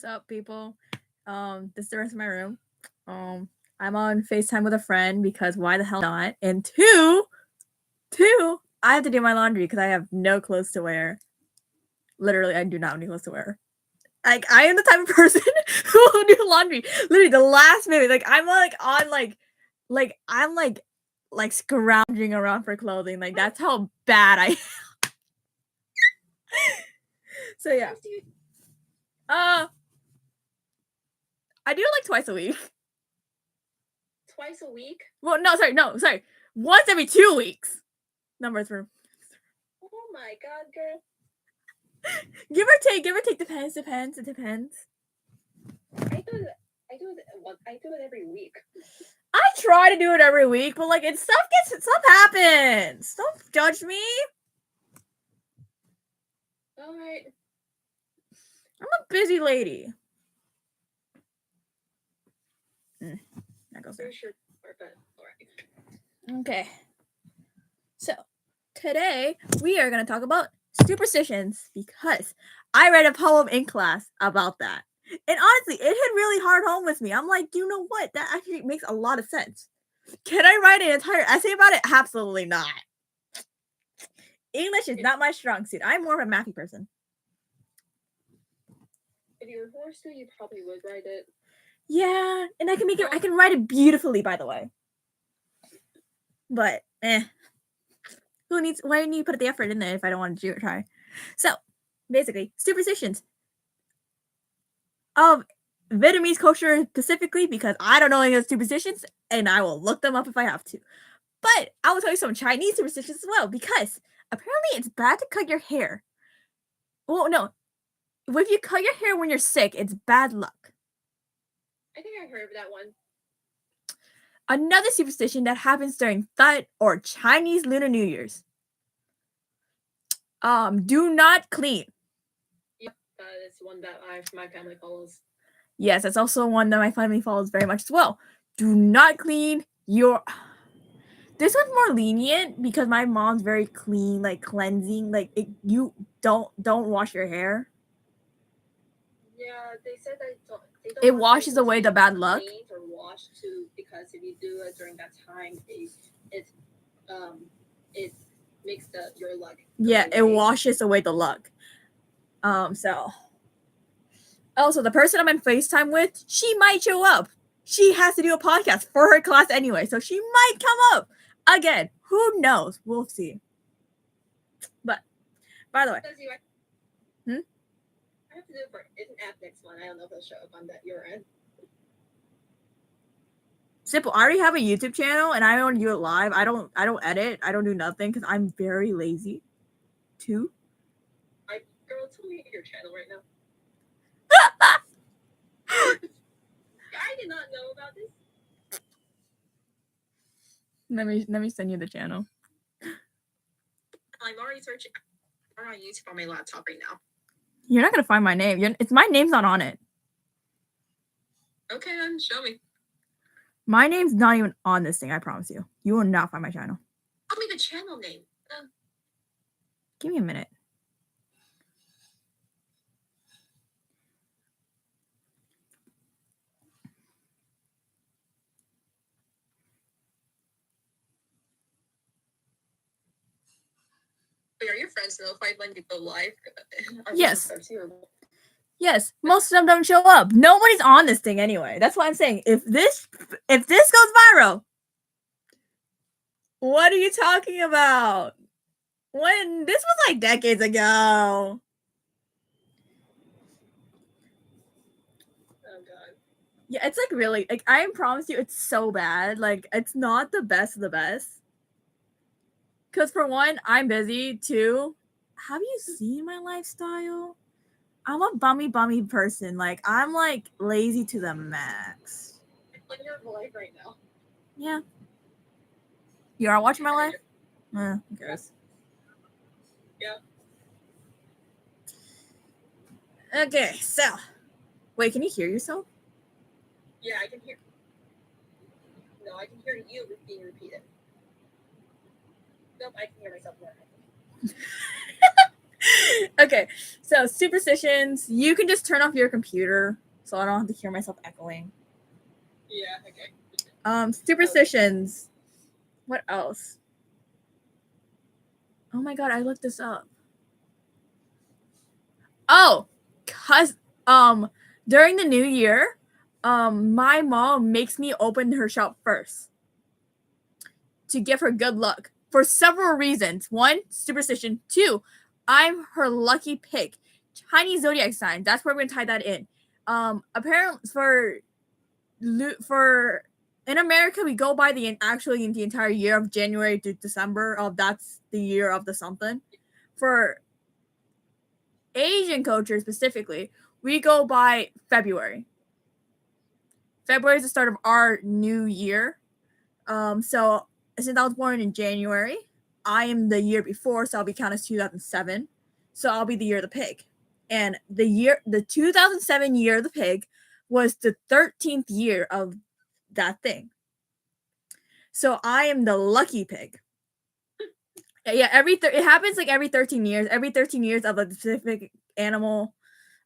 Sup, people? This is the rest of my room. I'm on FaceTime with a friend because why the hell not? And two, I have to do my laundry because I have no clothes to wear. Literally, I do not have any clothes to wear. Like, I am the type of person who will do laundry literally the last minute. Like, I'm like scrounging around for clothing. Like, that's how bad I am. So yeah. I do it like twice a week. Twice a week? Well, no, sorry. Once every 2 weeks. Number three. Oh my god, girl. Give or take. Depends. It depends. I do it every week. I try to do it every week, but like stuff happens. Don't judge me. Alright. I'm a busy lady. That goes there. Sure, but alright. Okay. So today we are gonna talk about superstitions because I read a poem in class about that. And honestly, it hit really hard home with me. I'm like, you know what? That actually makes a lot of sense. Can I write an entire essay about it? Absolutely not. English is not my strong suit. I'm more of a mathy person. If you were forced to, you probably would write it. Yeah, and I can write it beautifully, by the way. But why do you need to put the effort in there if I don't want to try? So basically, superstitions of Vietnamese culture specifically, because I don't know any of the superstitions, and I will look them up if I have to. But I will tell you some Chinese superstitions as well, because apparently it's bad to cut your hair. Well, no. If you cut your hair when you're sick, it's bad luck. I think I heard of that one. Another superstition that happens during Tet or Chinese Lunar New Year's. Do not clean. Yep, that is one that my family follows. Yes, that's also one that my family follows very much as well. Do not clean your... This one's more lenient because my mom's very clean, like cleansing. Like you don't wash your hair. Yeah, they said they don't it washes away the bad luck. Or wash too, because if you do it during that time, it makes your luck. Yeah, it washes away the luck. So also the person I'm on FaceTime with, she might show up. She has to do a podcast for her class anyway, so she might come up again. Who knows? We'll see. But by the way, I have to do it for an app next one. I don't know if it'll show up on that your end. Simple. I already have a YouTube channel and I don't do it live. I don't edit. I don't do nothing because I'm very lazy. Too. Girl, tell me your channel right now. I did not know about this. Let me send you the channel. I'm already searching on YouTube on my laptop right now. You're not gonna find my name. My name's not on it. Okay, then show me. My name's not even on this thing. I promise you. You will not find my channel. Tell me the channel name. Give me a minute. Wait, are your friends notified when you go live? Yes. Yes, most of them don't show up. Nobody's on this thing anyway. That's why I'm saying if this goes viral, what are you talking about? When this was like decades ago. Oh god. Yeah, it's like really like I promise you, it's so bad. Like it's not the best of the best. Because for one, I'm busy. Two, have you seen my lifestyle? I'm a bummy person. Like I'm like lazy to the max. Like you're live right now. Yeah. You are watching my live? I guess. Yeah. Okay, so wait, can you hear yourself? Yeah, I can hear. No, I can hear you being repeated. Nope, I can hear myself more. Okay, so superstitions. You can just turn off your computer so I don't have to hear myself echoing. Yeah, okay. Superstitions. What else? Oh my god, I looked this up. Oh, during the new year, my mom makes me open her shop first to give her good luck for several reasons. One, superstition. Two, I'm her lucky pick. Chinese zodiac sign. That's where we're gonna tie that in. Apparently for in America we go by the entire year of January to December. That's the year of the something. For Asian culture specifically, we go by February. February is the start of our new year. So since I was born in January, I am the year before, so I'll be counted as 2007. So I'll be the year of the pig. And the 2007 year of the pig was the 13th year of that thing. So I am the lucky pig. Yeah, it happens like every 13 years. Every 13 years of a specific animal,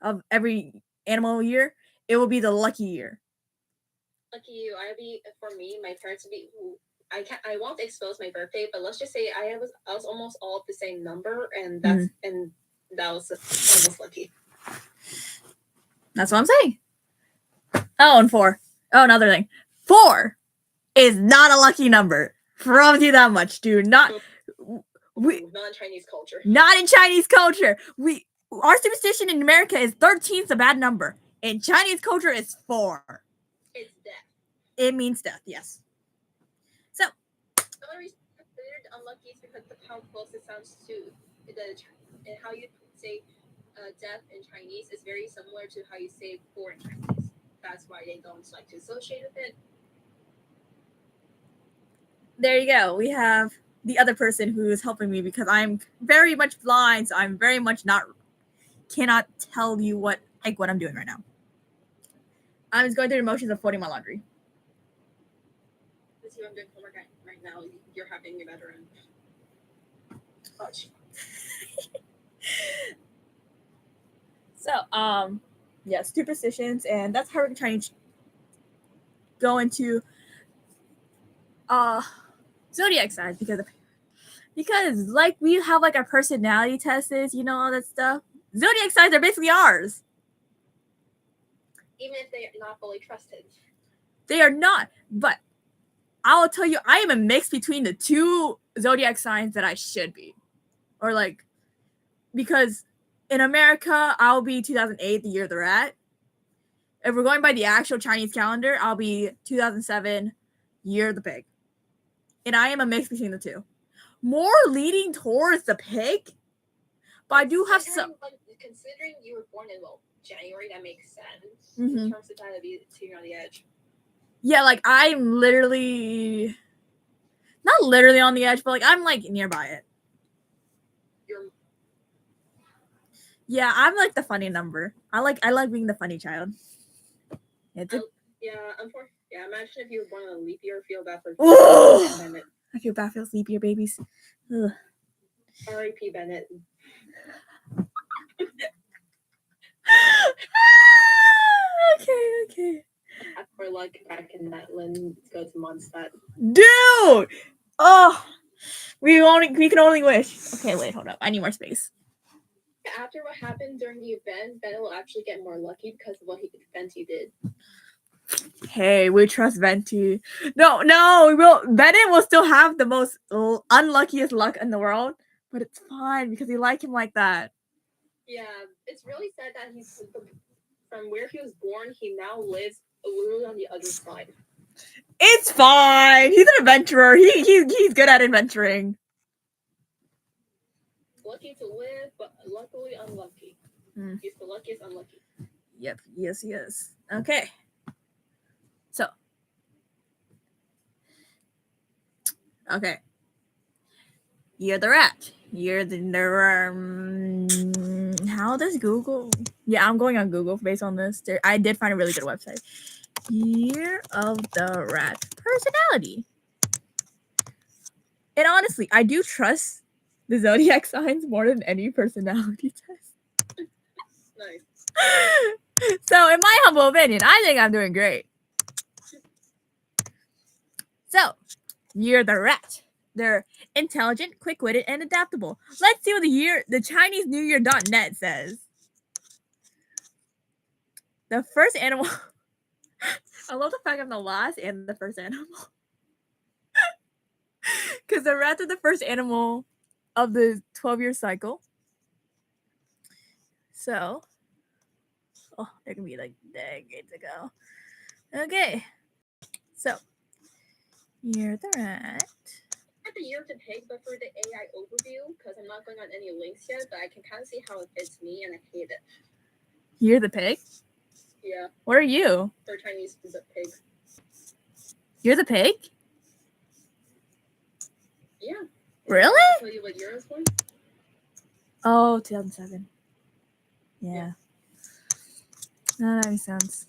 of every animal year, it will be the lucky year. Lucky you. For me, my parents would be. I won't expose my birthday, but let's just say I was almost all of the same number, and that was almost lucky. That's what I'm saying. Oh, and 4. Oh, another thing. 4 is not a lucky number. Promise you that much, dude. Not in Chinese culture. Not in Chinese culture. Our superstition in America is 13 is a bad number. In Chinese culture, it's 4. It's death. It means death, yes. So, the reason it's considered unlucky is because of how close it sounds to and how you say death in Chinese is very similar to how you say 4 in Chinese. That's why they don't like to associate with it. There you go. We have the other person who is helping me because I'm very much blind, so I'm very much cannot tell you what I'm doing right now. I'm just going through the motions of folding my laundry. This is I'm doing homework right now. You're having me better and touch. So, yeah, superstitions, and that's how we're trying to go into zodiac signs because like we have like our personality tests, all that stuff. Zodiac signs are basically ours. Even if they are not fully trusted. They are not, but I will tell you, I am a mix between the two zodiac signs that I should be. Or like, because in America, I'll be 2008, the year of the rat. If we're going by the actual Chinese calendar, I'll be 2007, year of the pig. And I am a mix between the two. More leading towards the pig, but I do have some. Considering you were born in January, that makes sense. In terms of trying to be sitting on the edge. Yeah, like I'm literally, not literally on the edge, but like I'm like nearby it. Yeah, I'm like the funny number. I like being the funny child. Imagine if you were born on a leap year. Feel bad for Bennett. I feel bad for those leap year babies. R.I.P. Bennett. Okay. For luck back in that Let's go to Mondstadt. Dude! Oh, we can only wish. Okay, wait, hold up. I need more space. After what happened during the event, Bennett will actually get more lucky because of what Venti did. Hey, we trust Venti. No, we will. Bennett will still have the most unluckiest luck in the world, but it's fine because we like him like that. Yeah, it's really sad that he's from where he was born. He now lives literally on the other side. It's fine. He's an adventurer. He's good at adventuring. Lucky to live, but luckily unlucky. He's the luckiest unlucky. Yep. Yes, he is. Okay. So. Okay. You're the rat. You're the how does Google? Yeah, I'm going on Google based on this. I did find a really good website. Year of the rat. Personality. And honestly, I do trust the zodiac signs more than any personality test. Nice. So, in my humble opinion, I think I'm doing great. So, you're the rat. They're intelligent, quick-witted, and adaptable. Let's see what the Chinese New Year.net says. The first animal. I love the fact I'm the last and the first animal. Because the rats are the first animal of the 12-year cycle. So, they're going to be like decades ago. Okay. So, you're the rat. At the year of the pig, but for the AI overview, because I'm not going on any links yet, but I can kind of see how it fits me, and I hate it. You're the pig? Yeah. What are you? For Chinese, is a pig. You're the pig? Yeah. Really? I'll tell you what year I was born. Oh, 2007. Yeah. No, that makes sense.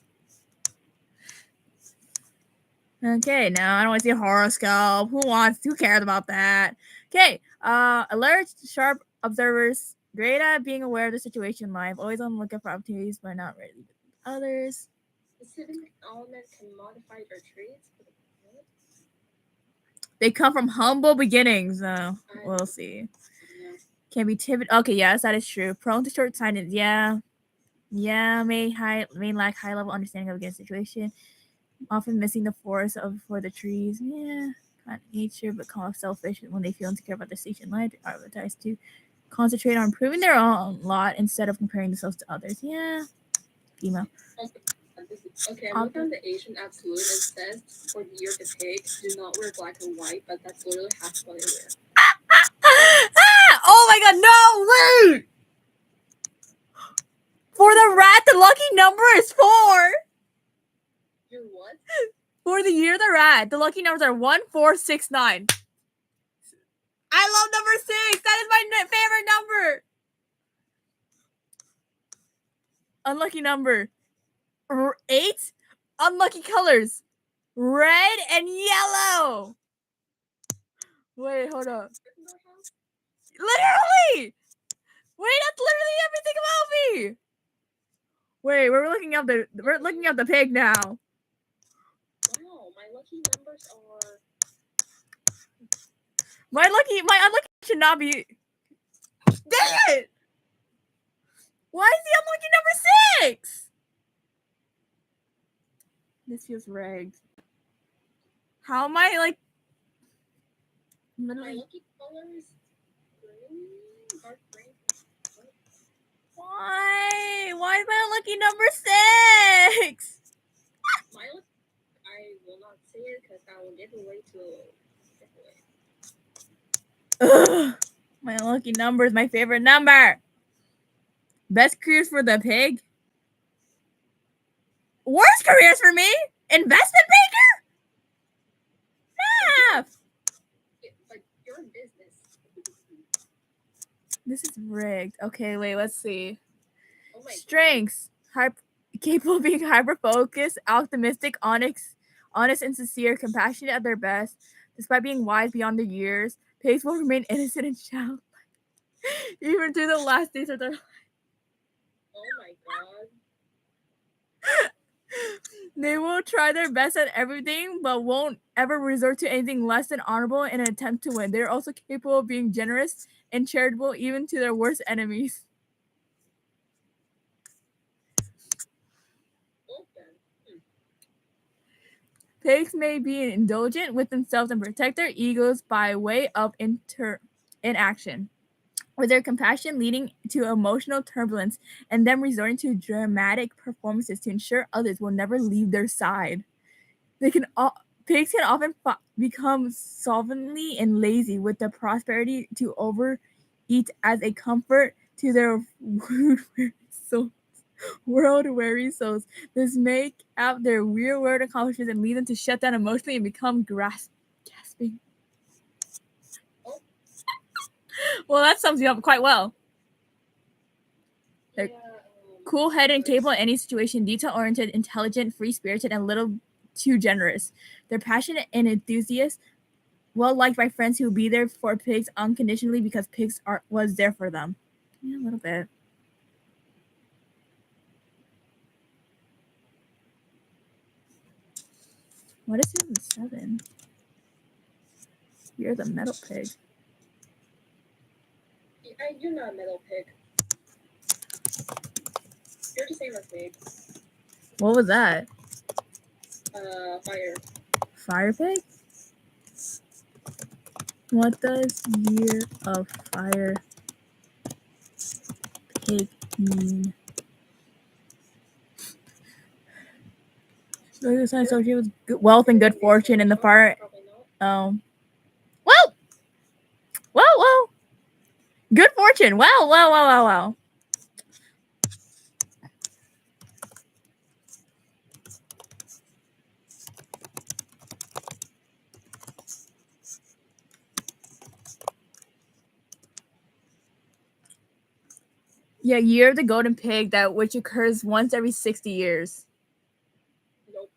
Okay, now I don't want to see a horoscope. Who cares about that? Okay, alert, sharp observers, great at being aware of the situation in life, always on the lookout for opportunities, but not ready with others. Specific element can modify their traits. They come from humble beginnings, so we'll see. Yeah. Can be timid. Okay, yes, that is true. Prone to short-sightedness. Yeah, may lack high level understanding of a situation. Often missing the forest for the trees. Yeah, kind of nature, but kind of selfish when they feel insecure about their station in life. They are advertised to concentrate on improving their own lot instead of comparing themselves to others. Yeah, female. Okay, I'm looking at the Asian absolute. It says for the year of the pig, do not wear black and white, but that's literally half what I wear. Oh my god, no, wait! For the rat, the lucky number is 4. You're what? For the year of the rat, the lucky numbers are 1, 4, 6, 9. I love number 6. That is my favorite number. Unlucky number 8. Unlucky colors red and yellow. Wait, hold up. Literally. Wait, that's literally everything about me. Wait, we're looking up the pig now. Wow, my lucky numbers are. My unlucky should not be. Dang it! Why is the unlucky number 6? This feels rigged. How am I like? My lucky colors green, dark green. Why? Why is my unlucky number 6? My lucky. I will not say it because that will give away to. Ugh. My unlucky number is my favorite number. Best careers for the pig. Worst careers for me? Investment banker? Nah. But you're in business. This is rigged. Okay, wait, let's see. Oh my Strengths. Capable of being hyper-focused, optimistic, honest and sincere, compassionate at their best, despite being wise beyond their years. Pigs will remain innocent and childlike, even through the last days of their life. Oh my god. They will try their best at everything, but won't ever resort to anything less than honorable in an attempt to win. They are also capable of being generous and charitable, even to their worst enemies. Pigs may be indulgent with themselves and protect their egos by way of inaction, with their compassion leading to emotional turbulence and them resorting to dramatic performances to ensure others will never leave their side. Pigs can often become solvently and lazy with the prosperity to overeat as a comfort to their world-weary souls. This make out their weird accomplishments and lead them to shut down emotionally and become gasping. Well, that sums you up quite well. They're cool-headed and capable in any situation, detail-oriented, intelligent, free-spirited, and a little too generous. They're passionate and enthusiasts, well-liked by friends who will be there for pigs unconditionally because pigs was there for them. Yeah, a little bit. What is it in 7? You're the metal pig. You're not a metal pig. You're the same as me. What was that? Fire. Fire pig? What does year of fire pig mean? Zodiac sign associated with wealth and good fortune in the fire. Whoa! Whoa! Good fortune. Wow. Yeah, year of the golden pig, that which occurs once every 60 years. Nope.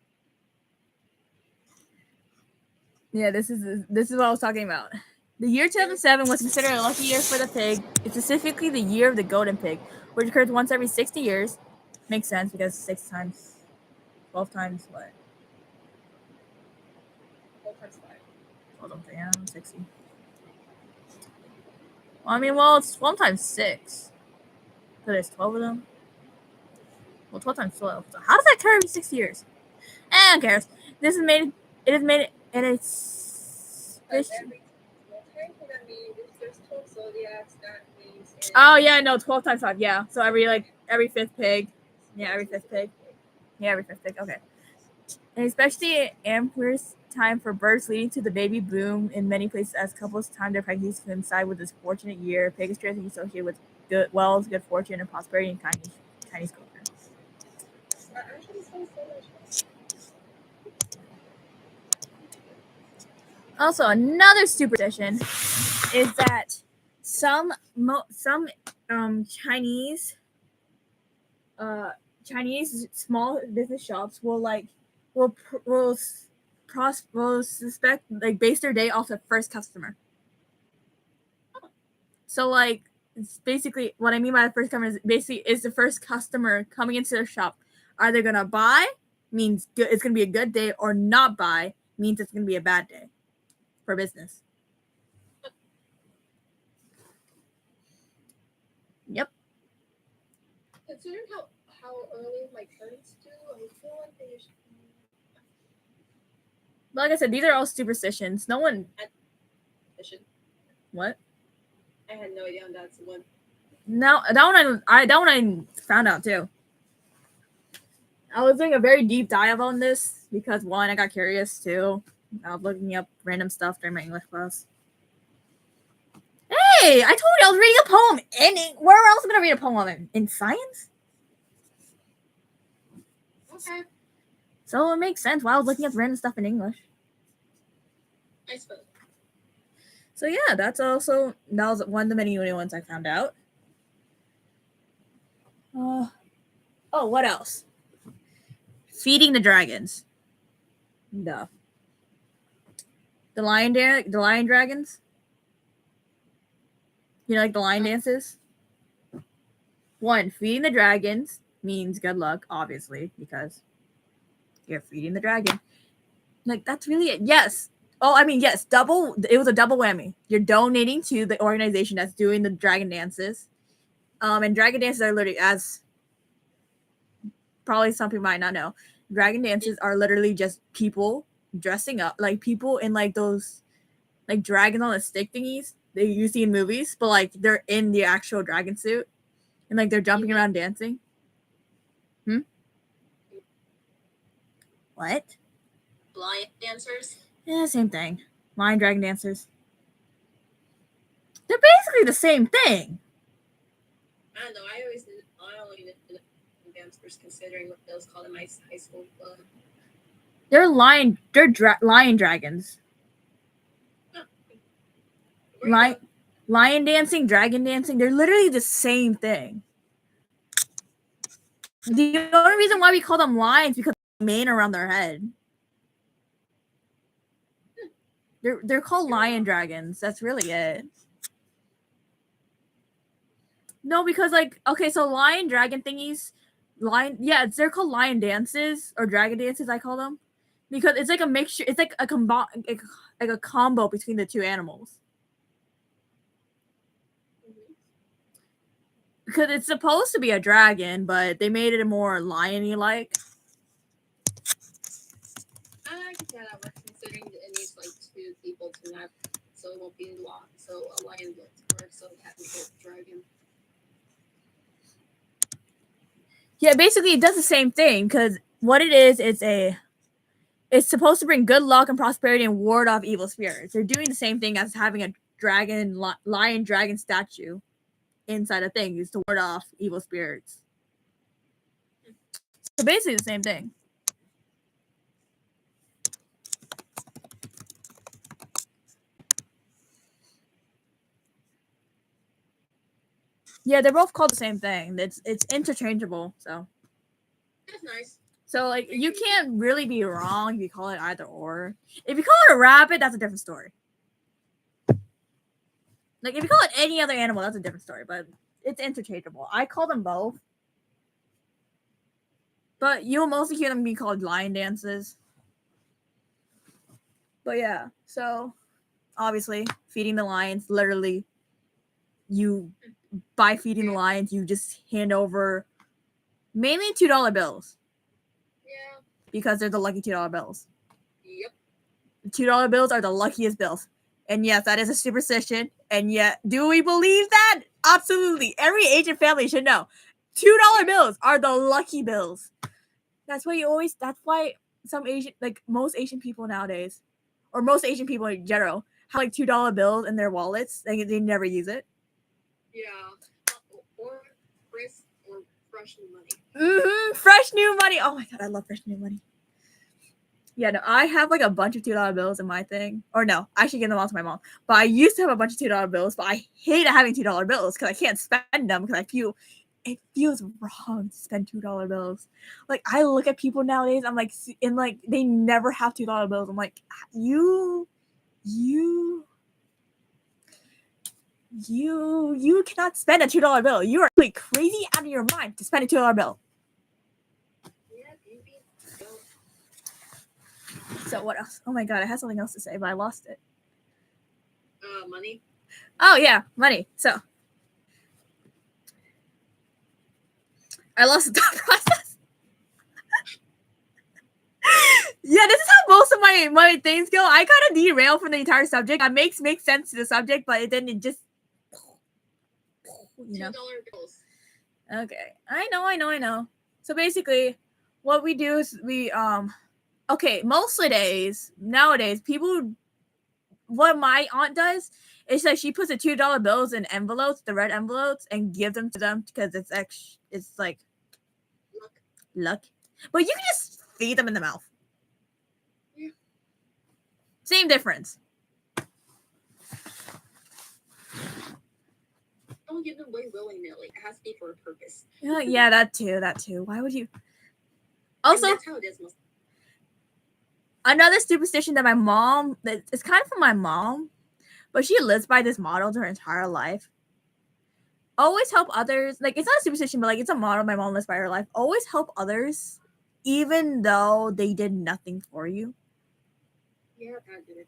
Yeah, this is what I was talking about. The year 2007 was considered a lucky year for the pig, specifically the year of the golden pig, which occurs once every 60 years. Makes sense because 6 times, 12 times what? 12 times 5. Hold on, yeah, 60. Well, I mean, well, it's 12 times 6. So there's 12 of them. Well, 12 times 12. So how does that occur every 6 years? Who cares? This is made. It is made, and it's. Every time that means if there's 12 zodiacs, that means. Oh yeah, no, 12 times 5. Yeah, so every 5th pig. Yeah, every 5th pig. Yeah, every 5th pig. Okay. And especially Amber's time for births, leading to the baby boom in many places as couples time their pregnancies to coincide with this fortunate year. Pig is traditionally associated with good wealth, good fortune, and prosperity in Chinese culture. Also, another superstition is that some Chinese small business shops will suspect base their day off the first customer. So it's basically what I mean by the first customer is basically is the first customer coming into their shop. Are they gonna buy? Means good, it's gonna be a good day, or not buy means it's gonna be a bad day for business. Yep. Considering how early my parents do, I feel like they should. Like I said, these are all superstitions. No one. What? I had no idea on that's one. No, that one I found out too. I was doing a very deep dive on this because one, I got curious too. I was looking up random stuff during my English class. Hey, I told you I was reading a poem. Where else am I gonna read a poem in science? Okay. So it makes sense why I was looking up random stuff in English. I suppose. So yeah, that was one of the many new ones I found out. What else? Feeding the dragons. No. The lion dragons. You know, like the lion dances. One, feeding the dragons means good luck, obviously, because you're feeding the dragon. Like that's really it. Yes. Oh, I mean, yes. It was a double whammy. You're donating to the organization that's doing the dragon dances. And dragon dances are literally, as probably some people might not know, dragon dances are literally just people dressing up, like people in those dragons on the stick thingies they you see in movies, but they're in the actual dragon suit and they're jumping around dancing. What? Lion dancers? Yeah, same thing. Lion dragon dancers. They're basically the same thing. I don't know. I only knew dancers considering what those called in my high school club. They're lion dragons. Lion dancing, dragon dancing, they're literally the same thing. The only reason why we call them lions because of the mane around their head. They're called lion dragons. That's really it. No, because so lion dragon thingies, they're called lion dances or dragon dances. I call them because it's like a mixture. It's like a like a combo between the two animals. Because it's supposed to be a dragon, but they made it more lion-y like. I can see how that works, considering that it needs like 2 people to have, so it won't be long. So a lion would work, so it has a dragon. Yeah, basically it does the same thing because what it is, it's supposed to bring good luck and prosperity and ward off evil spirits. They're doing the same thing as having a dragon, lion dragon statue inside a thing is to ward off evil spirits. So basically the same thing. Yeah, they're both called the same thing. It's interchangeable. So That's nice. So like you can't really be wrong if you call it either or. If you call it a rabbit, that's a different story. Like if you call it any other animal, that's a different story. But it's interchangeable. I call them both. But you'll mostly hear them being called lion dances. But yeah, so obviously feeding the lions, literally you by feeding the lions, you just hand over mainly $2 bills. Yeah. Because they're the lucky $2 bills. Yep. The $2 bills are the luckiest bills. And yes, that is a superstition. And yet, do we believe that? Absolutely. Every Asian family should know. $2 bills are the lucky bills. That's why some Asian, like most Asian people nowadays, or most Asian people in general, have like $2 bills in their wallets. They never use it. Yeah. Or fresh new money. Fresh new money. Oh my god, I love fresh new money. Yeah, no, I have like a bunch of $2 bills in my thing. Or no, I should give them all to my mom. But I used to have a bunch of $2 bills, but I hate having $2 bills because I can't spend them because it feels wrong to spend $2 bills. Like I look at people nowadays, I'm like, and like they never have $2 bills. I'm like, you cannot spend a $2 bill. You are like crazy out of your mind to spend a $2 bill. So what else? Oh my god, I had something else to say, but I lost it. Money. Oh yeah, money. So I lost the thought process. Yeah, this is how most of my things go. I kind of derail from the entire subject. That makes sense to the subject, but then it just $2 bills. Okay, I know. So basically, what we do is we okay, most of the days nowadays, people. What my aunt does is like she puts the $2 bills in envelopes, the red envelopes, and give them to them because it's like luck. But you can just feed them in the mouth. Yeah. Same difference. Don't give them away willy-nilly. It has to be for a purpose. Yeah, that too. Why would you? Also, that's how it is most. Another superstition that my mom, it's kind of from my mom, but she lives by this model her entire life. Always help others. Like, it's not a superstition, but like it's a model my mom lives by her life. Always help others, even though they did nothing for you. Yeah, that did it.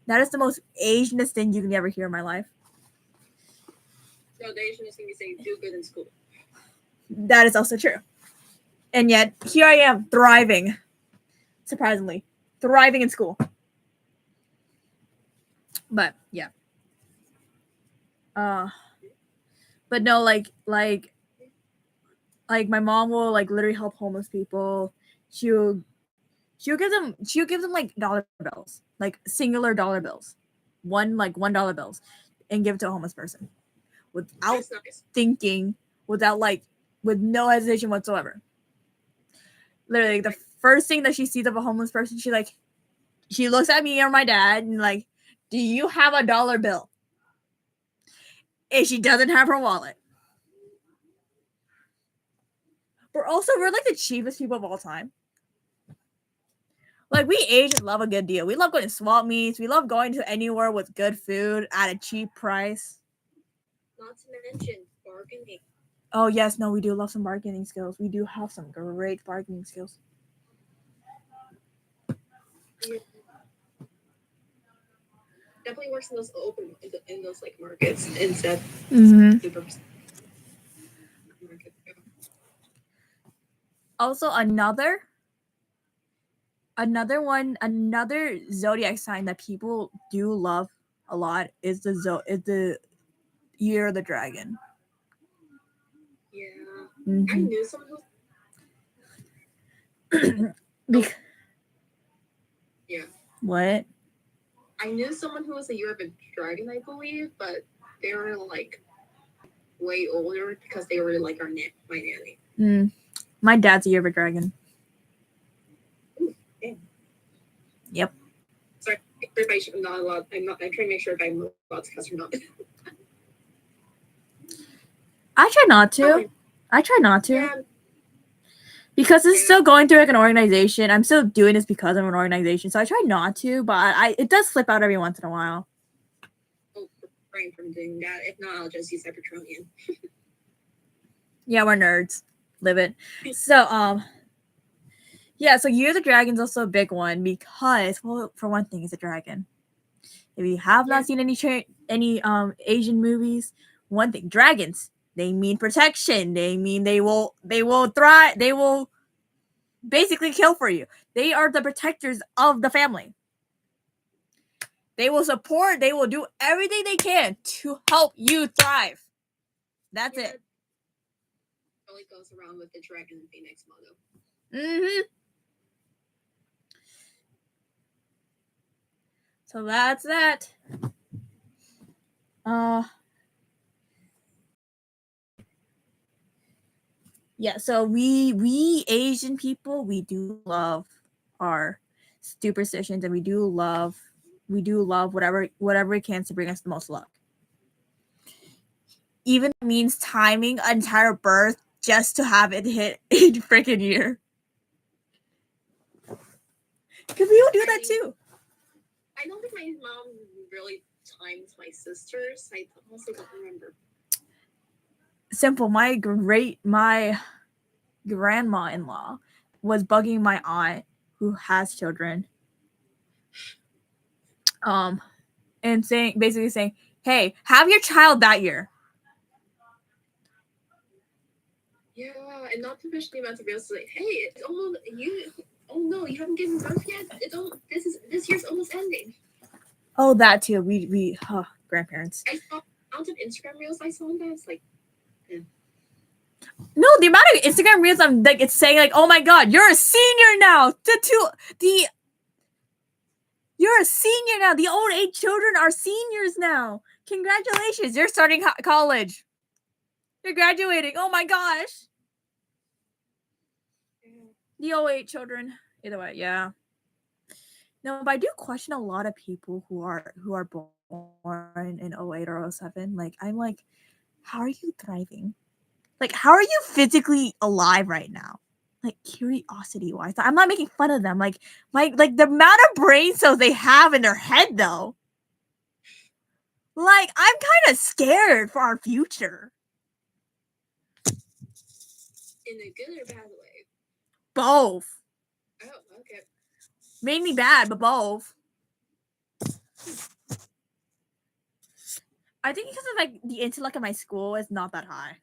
That is the most Asianest thing you can ever hear in my life. No, the Asianest thing you say, do good in school. That is also true. And yet, here I am, thriving. Surprisingly. Thriving in school. But, yeah. But no, like my mom will like literally help homeless people. She'll give them like dollar bills, like singular dollar bills, $1 bills, and give it to a homeless person without thinking, with no hesitation whatsoever. Literally, the first thing that she sees of a homeless person, she looks at me or my dad and like, do you have a dollar bill? And she doesn't have her wallet. We're like the cheapest people of all time. Like, we Asians love a good deal. We love going to swap meets. We love going to anywhere with good food at a cheap price. Not to mention bargaining. Oh, yes. No, we do love some bargaining skills. We do have some great bargaining skills. Yeah. Definitely works in those in those like markets instead. Super. Also, another zodiac sign that people do love a lot is the year of the dragon. Yeah, I knew someone who. Yeah. What? I knew someone who was a year of a dragon, I believe, but they were like way older because they were like my nanny. My dad's a year of a dragon. Ooh, damn. Yep. Sorry, I'm not allowed. I'm trying to make sure if I'm allowed to cuss or not. I try not to. Yeah. Because it's still going through like an organization. I'm still doing this because of an organization, so I try not to, but it does slip out every once in a while. I'll refrain from doing that. If not, I'll just use Cybertronian. Yeah, we're nerds. Live it. So yeah, so Year of the Dragon's also a big one because, well, for one thing, it's a dragon. If you have not seen any Asian movies, one thing, dragons, they mean protection. They mean they will thrive. They will basically kill for you. They are the protectors of the family. They will support. They will do everything they can to help you thrive. That's it. Really goes around with the Dragon and Phoenix motto. So that's that. Yeah, so we Asian people, we do love our superstitions, and we do love whatever it can to bring us the most luck. Even if it means timing an entire birth just to have it hit a freaking year. Because we will do that too. I don't think my mom really timed my sisters. I honestly don't remember. Simple. My grandma-in-law was bugging my aunt who has children. And basically saying, hey, have your child that year. Yeah, and not to push the amount of reals like, hey, it's almost you. Oh no, you haven't given birth yet. This year's almost ending. Oh, that too. We grandparents. I saw the amount of Instagram reels I saw on that. It's like, no, the amount of Instagram reels I'm like, it's saying like, oh my god, you're a senior now. You're a senior now. The old age children are seniors now. Congratulations, you're starting college. You're graduating. Oh my gosh. The old age children. Either way, yeah. No, but I do question a lot of people who are born in 08 or 07. Like, I'm like, how are you thriving? Like, how are you physically alive right now? Like, curiosity wise, I'm not making fun of them. Like the amount of brain cells they have in their head, though. Like, I'm kind of scared for our future. In a good or bad way? Both. Oh, okay. Made me bad, but both. I think because of like the intellect of my school is not that high.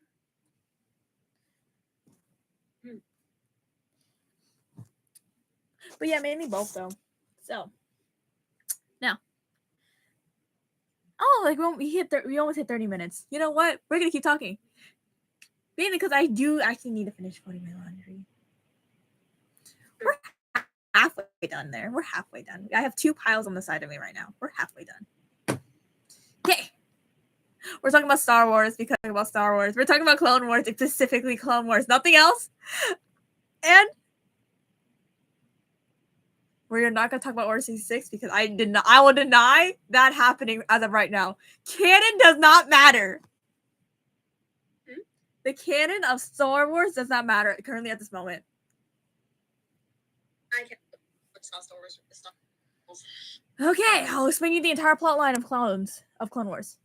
But yeah, mainly both though. So now, like we almost hit 30 minutes. You know what? We're gonna keep talking. Mainly because I do actually need to finish folding my laundry. We're halfway done there. We're halfway done. I have 2 piles on the side of me right now. We're halfway done. Okay. We're talking about Star Wars because we're talking about Star Wars. We're talking about Clone Wars, specifically Clone Wars, nothing else. And we're not gonna talk about Order 66 because I will deny that happening as of right now. Canon does not matter. The canon of Star Wars does not matter currently at this moment. I can't Star Wars. Okay, I'll explain you the entire plot line of Clone Wars.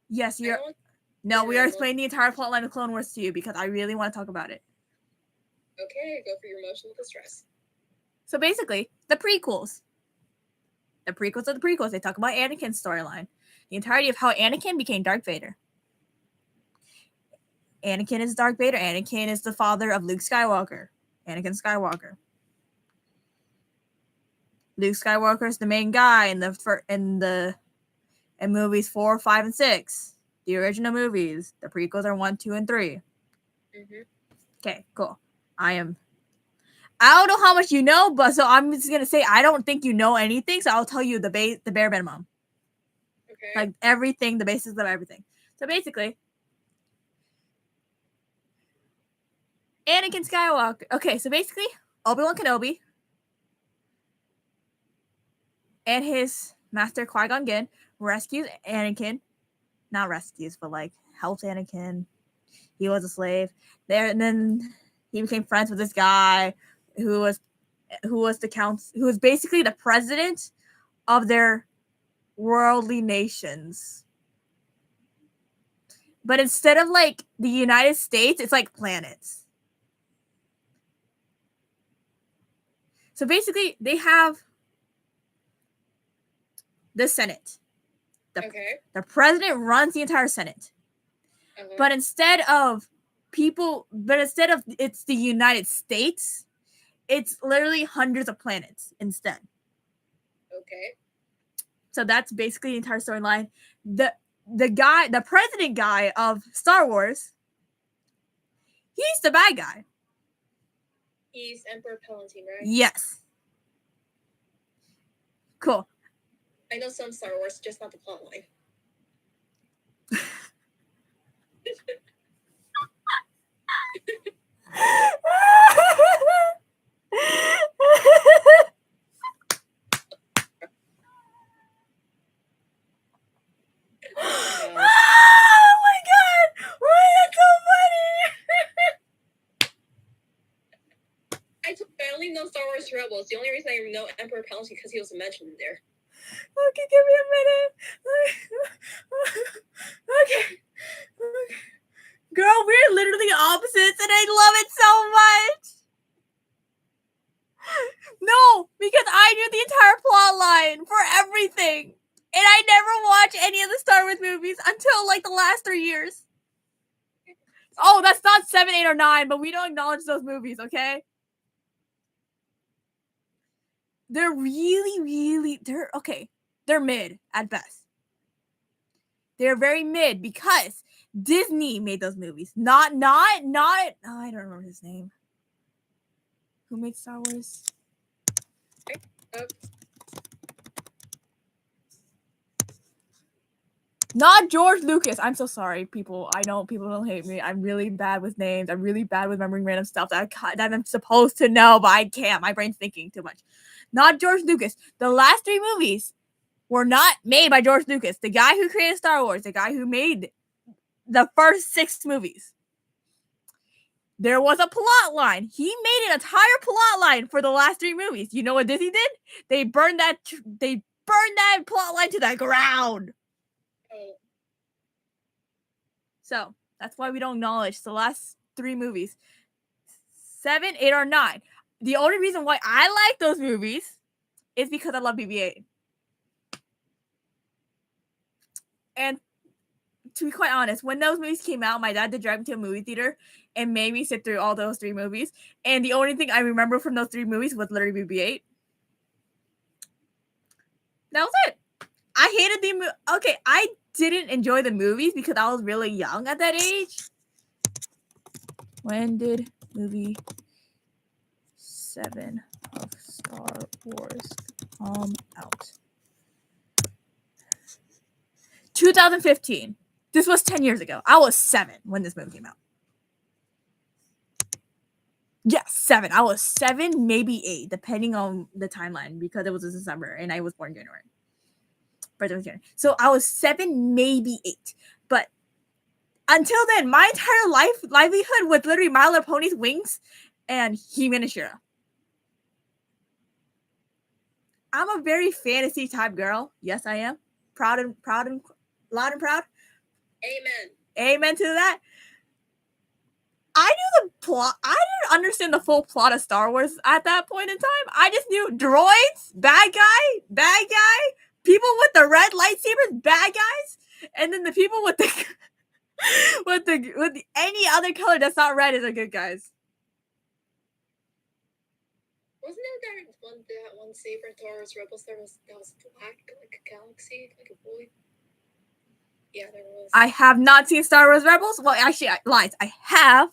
Yes, we are explaining the entire plot line of Clone Wars to you because I really want to talk about it. Okay, go for your emotional distress. So basically, the prequels. The prequels are the prequels. They talk about Anakin's storyline. The entirety of how Anakin became Darth Vader. Anakin is Darth Vader. Anakin is the father of Luke Skywalker. Anakin Skywalker. Luke Skywalker is the main guy in movies 4, 5, and 6. The original movies. The prequels are 1, 2, and 3. Mm-hmm. Okay, cool. I don't know how much you know, but so I'm just gonna say I don't think you know anything, so I'll tell you the bare minimum. Okay. Like everything, the basics of everything. So basically, Anakin Skywalker. Okay, so basically, Obi-Wan Kenobi and his master Qui-Gon Jinn rescues Anakin. Not rescues, but like helps Anakin. He was a slave there, and then he became friends with this guy who was basically the president of their worldly nations. But instead of like the United States, it's like planets. So basically, they have the Senate. The president runs the entire Senate. Uh-huh. But instead of it's the United States, it's literally hundreds of planets instead. Okay. So that's basically the entire storyline. The president guy of Star Wars, he's the bad guy. He's Emperor Palpatine, right? Yes. Cool. I know some Star Wars, just not the plot line. Oh my god! Why that's so funny? I only know Star Wars Rebels. The only reason I know Emperor Palpatine because he was mentioned there. Okay, give me a minute. Okay. Girl, we're literally opposites and I love it so much. No, because I knew the entire plot line for everything. And I never watched any of the Star Wars movies until like the last 3 years. Oh, that's not 7, 8, or 9, but we don't acknowledge those movies, okay? They're they're mid at best. They're very mid because Disney made those movies. Not I don't remember his name. Who made Star Wars? Not George Lucas. I'm so sorry, people. I know people don't hate me. I'm really bad with names. I'm really bad with remembering random stuff that I'm supposed to know, but I can't. My brain's thinking too much. Not George Lucas. The last 3 movies were not made by George Lucas. The guy who created Star Wars, the guy who made the first 6 movies. There was a plot line. He made an entire plot line for the last 3 movies. You know what Disney did? They burned that plot line to the ground. So that's why we don't acknowledge the last 3 movies. 7, 8, or 9. The only reason why I like those movies is because I love BB-8. And to be quite honest, when those movies came out, my dad did drive me to a movie theater and made me sit through all those 3 movies. And the only thing I remember from those 3 movies was literally BB-8. That was it. I hated the movie. Okay, I didn't enjoy the movies because I was really young at that age. When did movie 7 of Star Wars come out? 2015. This was 10 years ago. I was 7 when this movie came out. Yes, 7. I was 7, maybe 8, depending on the timeline because it was in December and I was born in January. So I was 7, maybe 8. But until then, my entire livelihood was literally My Little Pony's Wings and He-Man and She-Ra. I'm a very fantasy type girl. Yes, I am. Loud and proud. Amen. Amen to that. I knew the plot. I didn't understand the full plot of Star Wars at that point in time. I just knew droids, bad guy, people with the red lightsabers, bad guys, and then the people with the with any other color that's not red is a good guys. Wasn't there that one saber in Star Wars Rebels that was black, like a galaxy, like a void? Yeah, there was. I have not seen Star Wars Rebels. Well, actually, lies. I have,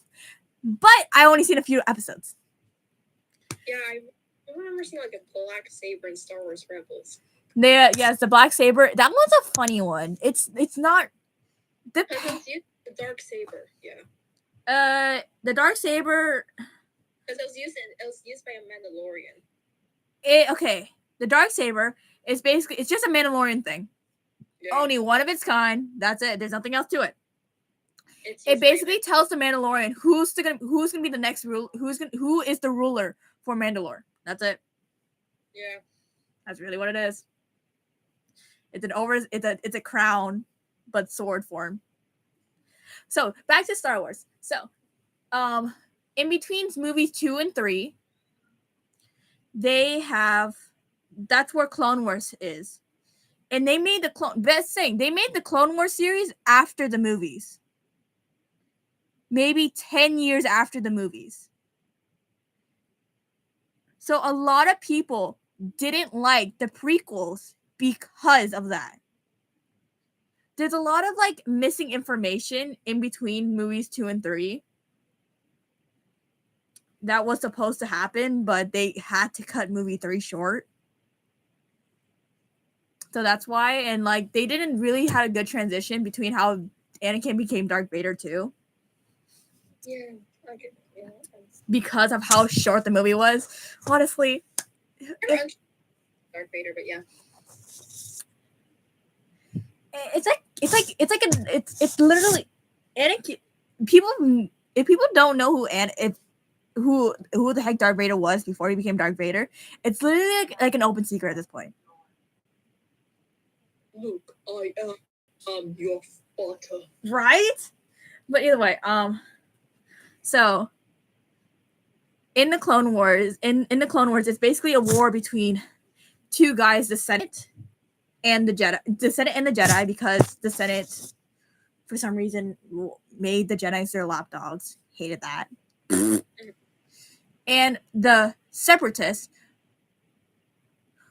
but I only seen a few episodes. Yeah, I remember seeing like a black saber in Star Wars Rebels. Yes, the black saber. That one's a funny one. It's not. The dark saber, yeah. The dark saber. Because it was used by a Mandalorian. Okay, the dark saber is basically it's just a Mandalorian thing. Yeah. Only one of its kind. That's it. There's nothing else to it. It basically tells the Mandalorian who's gonna be the next rule. Who is the ruler for Mandalore. That's it. Yeah, that's really what it is. It's a crown, but sword form. So back to Star Wars. So, in between movies 2 and 3, that's where Clone Wars is. And they made they made the Clone Wars series after the movies. Maybe 10 years after the movies. So a lot of people didn't like the prequels because of that. There's a lot of missing information in between movies 2 and 3 that was supposed to happen, but they had to cut movie 3 short. So that's why, and they didn't really have a good transition between how Anakin became Darth Vader too. Yeah, okay. Yeah. Because of how short the movie was. Honestly. Darth Vader, but yeah. It's literally Anakin. If people don't know who the heck Darth Vader was before he became Darth Vader, it's literally like an open secret at this point. Luke, I am your father. Right? But either way, so in the Clone Wars, it's basically a war between two guys, the Senate and the Jedi, because the Senate, for some reason, made the Jedi their lapdogs. Hated that. And the Separatists,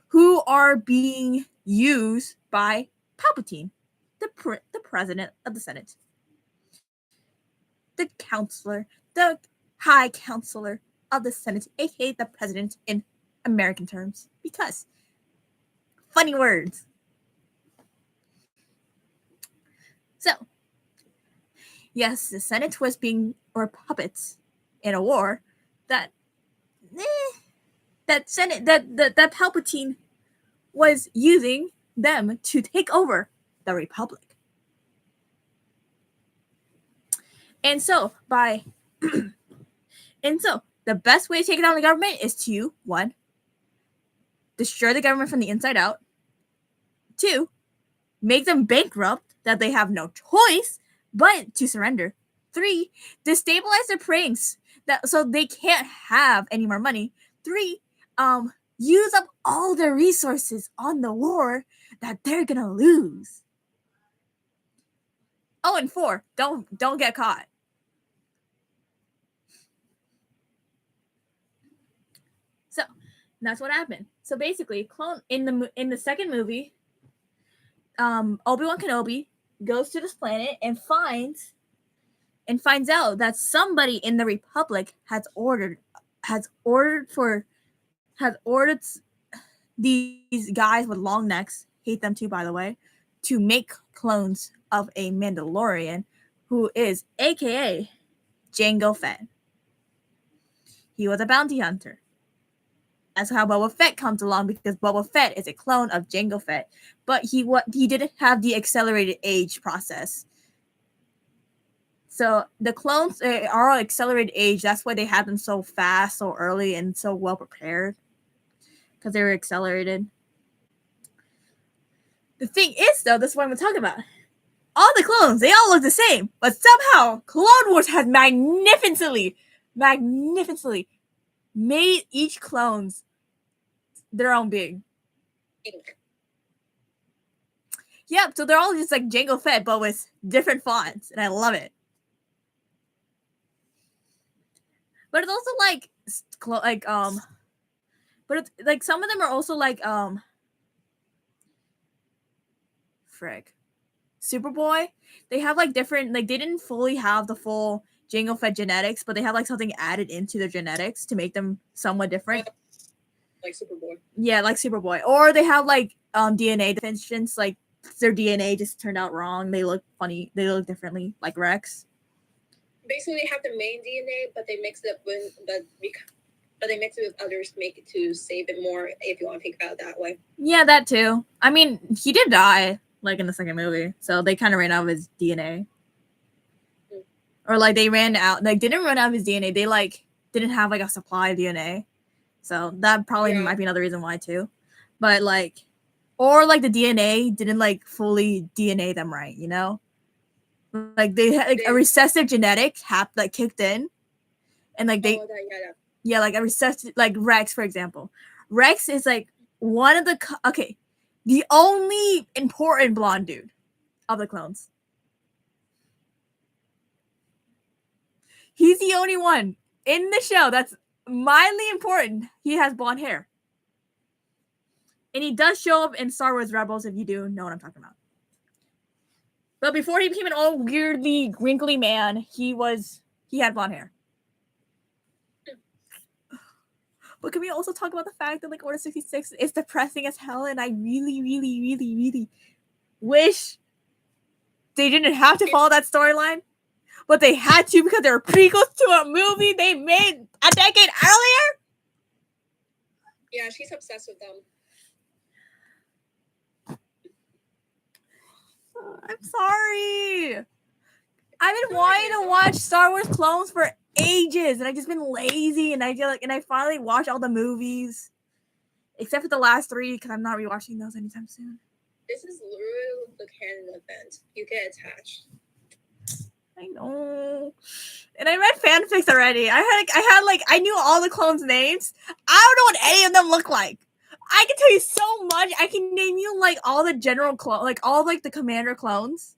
who are being used by Palpatine, the president of the Senate, the High Counselor of the Senate, aka the president in American terms, because funny words. So, yes, the Senate was or puppets in a war that Palpatine was using them to take over the Republic. And so the best way to take down the government is to 1, destroy the government from the inside out. 2, make them bankrupt that they have no choice but to surrender. 3, destabilize their pranks so they can't have any more money. 3, use up all their resources on the war that they're gonna lose. Oh, and 4, don't get caught. So that's what happened. So basically, in the second movie, Obi-Wan Kenobi goes to this planet and finds out that somebody in the Republic has ordered these guys with long necks, hate them too, by the way, to make clones of a Mandalorian who is aka Jango Fett. He was a bounty hunter. That's how Boba Fett comes along, because Boba Fett is a clone of Jango Fett, but he didn't have the accelerated age process. So the clones are accelerated age. That's why they had them so fast, so early, and so well prepared, because they were accelerated. The thing is, though, this is what I'm talking about. all the clones, they all look the same, but somehow Clone Wars has magnificently made each clones their own being. Ink. Yep, so they're all just like Jango Fett, but with different fonts, and I love it. But it's also like but it's like some of them are also like frick. Superboy, they have like different, like they didn't fully have the full Jango Fett genetics, but they have like something added into their genetics to make them somewhat different. Like Superboy. Yeah, like Superboy. Or they have like DNA deficiencies, like their DNA just turned out wrong. They look funny. They look differently, like Rex. Basically, they have the main DNA, but they mix it with but they mix it with others to make it to save it more. If you want to think about it that way. Yeah, that too. I mean, he did die like in the second movie, so they kind of ran out of his DNA. Or like they ran out, like didn't run out of his DNA. They like didn't have like a supply of DNA, so that probably might be another reason why too. But like, or like the DNA didn't like fully DNA them right, you know? Like they had like a recessive genetic like kicked in, and like they yeah, like a recessive, like Rex for example. Rex is like one of the the only important blonde dude of the clones. He's the only one in the show that's mildly important. He has blonde hair. And he does show up in Star Wars Rebels, if you do know what I'm talking about. But before he became an old, weirdly, wrinkly man, he had blonde hair. But can we also talk about the fact that like Order 66 is depressing as hell, and I really, really, really, really wish they didn't have to follow that storyline, but they had to because they're prequels to a movie they made a decade earlier. Yeah, she's obsessed with them. I'm sorry. I've been wanting to watch Star Wars Clones for ages, and I've just been lazy, and I finally watched all the movies, except for the last 3 because I'm not rewatching those anytime soon. This is literally the canon event. You get attached. I know, and I read fanfics already. I knew all the clones' names. I don't know what any of them look like. I can tell you so much. I can name you like all the general like all like the commander clones.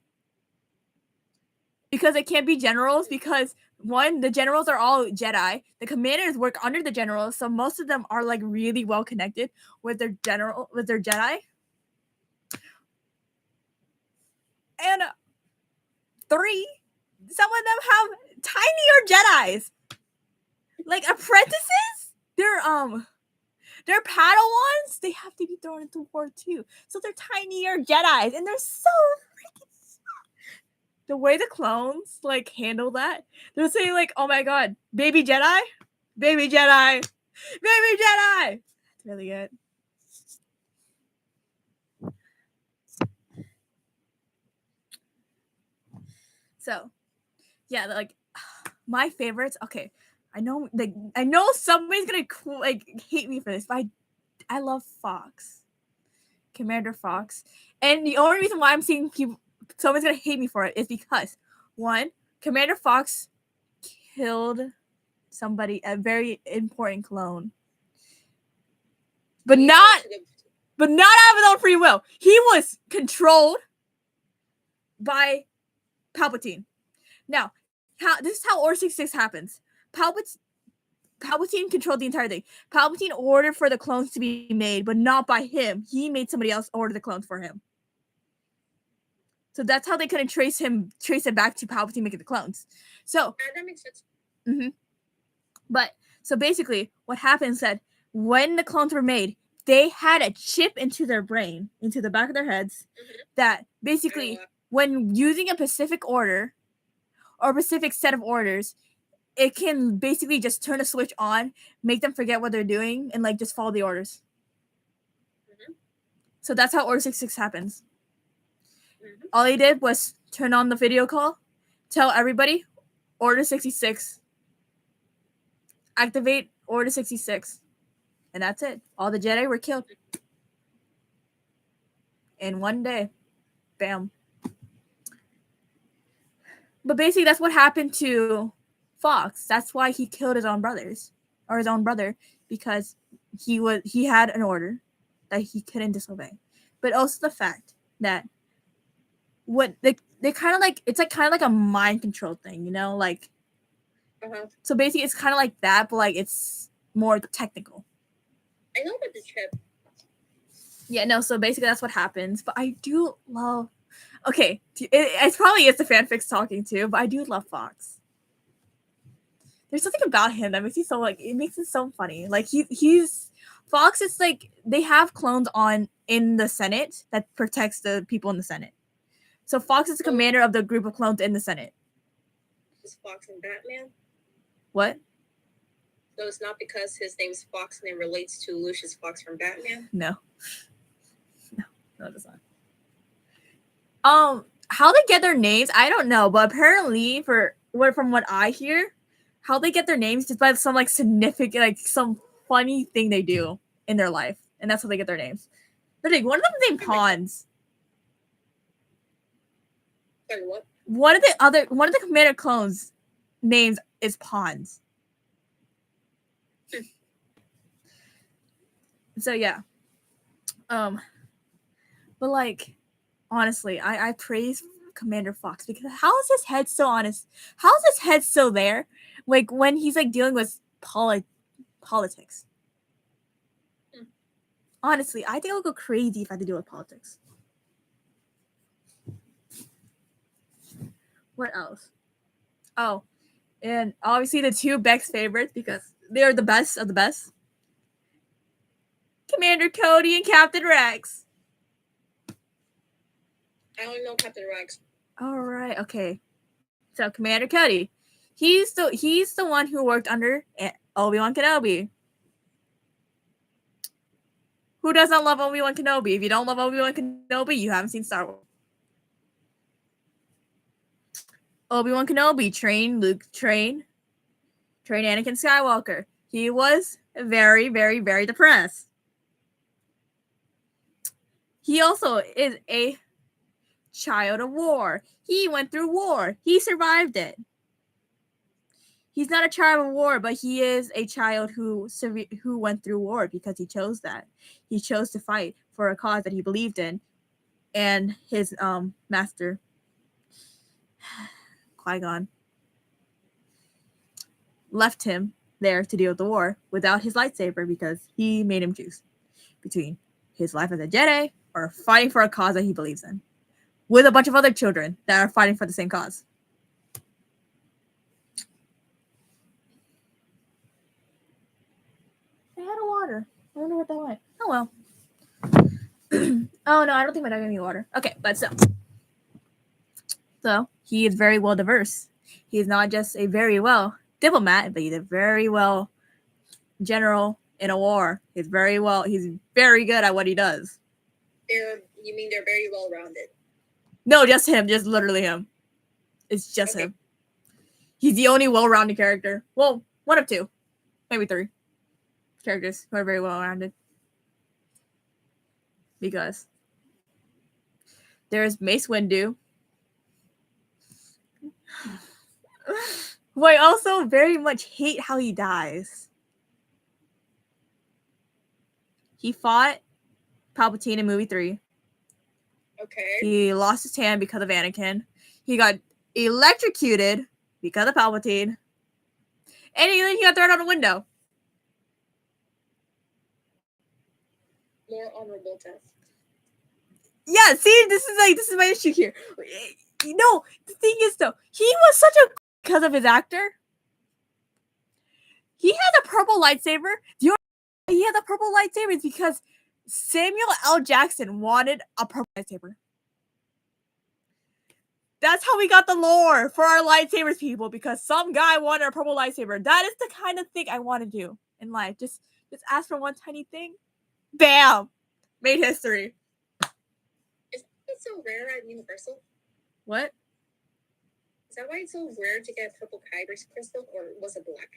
Because it can't be generals, because one, the generals are all Jedi. The commanders work under the generals, so most of them are like really well connected with their Jedi. And 3, some of them have tinier Jedis. Like apprentices, they're Padawans. They have to be thrown into war too, so they're tinier Jedis, and they're so freaking. The way the clones like handle that, they're saying like, "Oh my god, baby Jedi, baby Jedi, baby Jedi." That's really good. So, yeah, like my favorites. Okay, I know somebody's gonna like hate me for this, but I love Fox, Commander Fox, and the only reason why I'm seeing someone's gonna hate me for it is because one, Commander Fox killed somebody, a very important clone, but not out of his own free will. He was controlled by Palpatine. Now, this is how Order 66 happens. Palpatine controlled the entire thing. Palpatine ordered for the clones to be made, but not by him. He made somebody else order the clones for him. So that's how they couldn't trace it back to Palpatine making the clones. So that makes sense. Mm-hmm. But so basically, what happened is that when the clones were made, they had a chip into their brain, into the back of their heads, that basically, when using a specific order or a specific set of orders, it can basically just turn a switch on, make them forget what they're doing, and like just follow the orders. So that's how Order 66 happens. All he did was turn on the video call, tell everybody, Order 66. Activate Order 66. And that's it. All the Jedi were killed. In one day. Bam. But basically, that's what happened to Fox. That's why he killed his own brothers, or his own brother, because he had an order that he couldn't disobey. But also the fact that what they kind of like, it's like kind of like a mind control thing, you know, like. So basically, it's kind of like that, but like it's more technical. I know about the chip. Yeah, no. So basically, that's what happens. But I do love. Okay, it's probably the fanfics talking too, but I do love Fox. There's something about him that makes me so like, it makes it so funny. Like he's Fox. It's like they have clones in the Senate that protects the people in the Senate. So Fox is the commander of the group of clones in the Senate. Is Fox and Batman? What? So it's not because his name's Fox and it relates to Lucius Fox from Batman? No, it's not. How they get their names, I don't know, but apparently, from what I hear, how they get their names just by some like significant, like some funny thing they do in their life, and that's how they get their names. Literally, one of them is named Pawns. Sorry, what? One of the commander clones' names is Pawns. So yeah, but like, honestly, I praise Commander Fox because how is his head so honest? How is his head still there? Like when he's like dealing with politics. Honestly, I think I'll go crazy if I had to deal with politics. What else? Oh, and obviously the two Beck's favorites because they're the best of the best. Commander Cody and Captain Rex. I only know Captain Rex. All right, okay. So Commander Cody, he's the one who worked under Obi-Wan Kenobi. Who doesn't love Obi-Wan Kenobi? If you don't love Obi-Wan Kenobi, you haven't seen Star Wars. Obi-Wan Kenobi trained Anakin Skywalker. He was very, very, very depressed. He also is a child of war. He went through war. He survived it. He's not a child of war, but he is a child who went through war because he chose that. He chose to fight for a cause that he believed in, and his master, Qui-Gon, left him there to deal with the war without his lightsaber because he made him choose between his life as a Jedi or fighting for a cause that he believes in with a bunch of other children that are fighting for the same cause. I had a water. I don't know what that went. Oh well. Oh no, I don't think my dog gave me water. Okay, but so he is very well diverse. He is not just a very well diplomat, but he's a very well general in a war. He's very good at what he does. You mean they're very well rounded? No, just him. Just literally him. It's just him. He's the only well-rounded character. Well, one of two, maybe three characters who are very well-rounded. Because there's Mace Windu, who I also very much hate how he dies. He fought Palpatine in movie 3. Okay. He lost his hand because of Anakin. He got electrocuted because of Palpatine. And then he got thrown out a window. More honorable death. Yeah, see, this is my issue here. You know, the thing is though, he was such a because of his actor. He has a purple lightsaber. He has a purple lightsaber is because Samuel L. Jackson wanted a purple lightsaber. That's how we got the lore for our lightsabers, people, because some guy wanted a purple lightsaber. That is the kind of thing I want to do in life. Just ask for one tiny thing. Bam! Made history. Is it so rare at Universal? What? Is that why it's so rare to get purple kyber crystal, or was it black?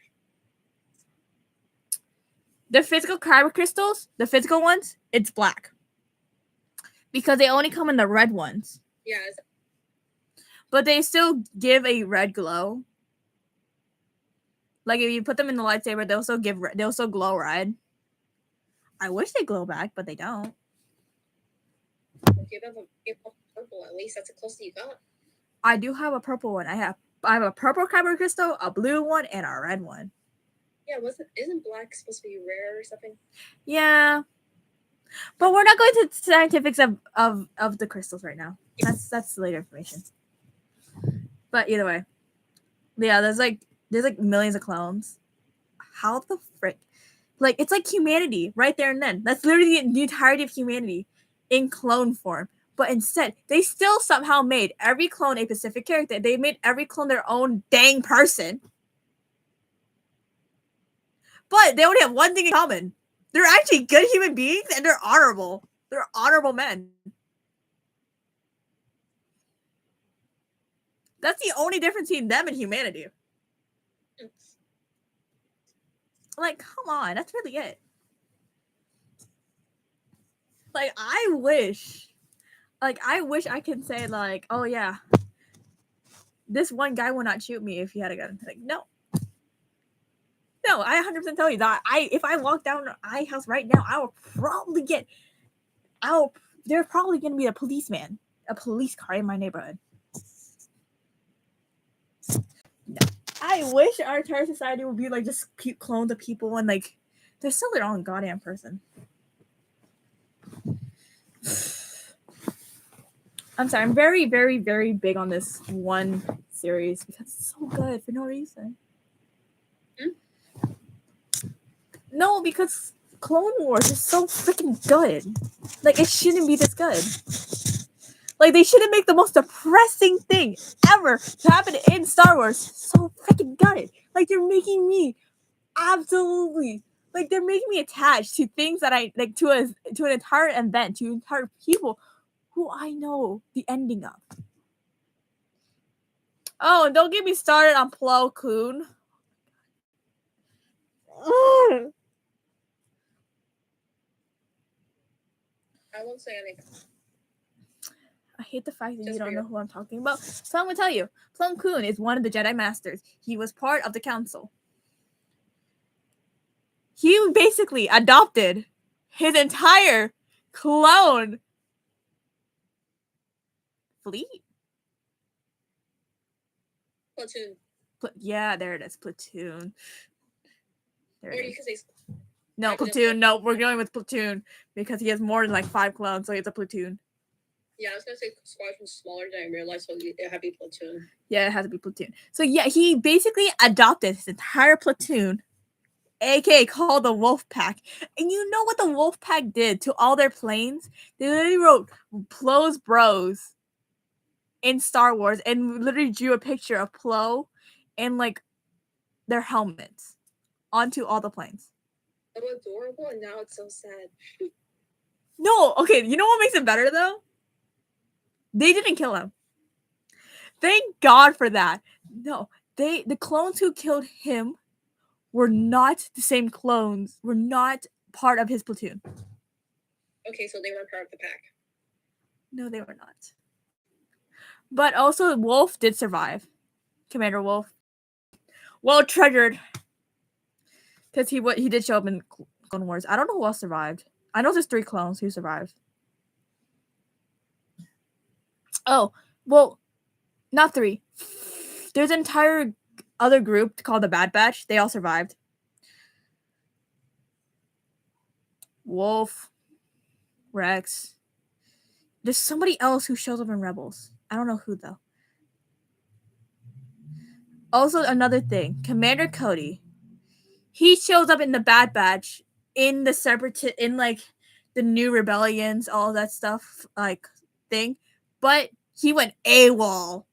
The physical kyber crystals, the physical ones, it's black. Because they only come in the red ones. Yeah. but they still give a red glow. Like if you put them in the lightsaber, they'll still glow red. I wish they glow back, but they don't. Give them purple. At least that's the closest you got. I do have a purple one. I have a purple kyber crystal, a blue one, and a red one. Yeah, isn't black supposed to be rare or something? Yeah, but we're not going to scientifics of the crystals right now. That's later information. But either way, yeah, there's like millions of clones. How the frick? Like it's like humanity right there and then. That's literally the entirety of humanity in clone form. But instead, they still somehow made every clone a specific character. They made every clone their own dang person. But they only have one thing in common. They're actually good human beings and they're honorable. They're honorable men. That's the only difference between them and humanity. Like, come on, that's really it. Like, I wish I could say, like, oh yeah, this one guy will not shoot me if he had a gun. Like, no. No, I 100% tell you that if I walk down I house right now, there's probably gonna be a police car in my neighborhood. No. I wish our entire society would be like just clones of people and like they're still their own goddamn person. I'm sorry, I'm very, very, very big on this one series because it's so good for no reason. No, because Clone Wars is so freaking good. Like, it shouldn't be this good. Like, they shouldn't make the most depressing thing ever to happen in Star Wars so freaking good. Like, they're making me absolutely, like, they're making me attached to things that I, like, to an entire event, to entire people who I know the ending of. Oh, and don't get me started on Plo Koon. I won't say anything. I hate the fact that you don't know who I'm talking about. So I'm going to tell you. Plo Koon is one of the Jedi Masters. He was part of the council. He basically adopted his entire clone fleet. Platoon. Yeah, there it is. Platoon. There it is. No, Platoon. No, we're going with Platoon because he has more than like 5 clones, so it's a Platoon. Yeah, I was gonna say squadron's smaller than I realized, so it had to be Platoon. Yeah, it has to be Platoon. So yeah, he basically adopted his entire platoon, aka called the Wolf Pack. And you know what the Wolf Pack did to all their planes? They literally wrote Plo's Bros in Star Wars and literally drew a picture of Plo and like their helmets onto all the planes. So adorable, and now it's so sad. No, okay, you know what makes it better though? They didn't kill him. Thank God for that. No, the clones who killed him were not the same clones, were not part of his platoon. Okay, so they were part of the pack. No, they were not. But also, Wolf did survive. Commander Wolf. Well treasured. Because he did show up in Clone Wars. I don't know who else survived. I know there's 3 clones who survived. Oh, well, not 3. There's an entire other group called the Bad Batch. They all survived. Wolf, Rex. There's somebody else who shows up in Rebels. I don't know who though. Also, another thing, Commander Cody. He shows up in the Bad Batch, in the in like the new rebellions, all that stuff, like thing. But he went AWOL.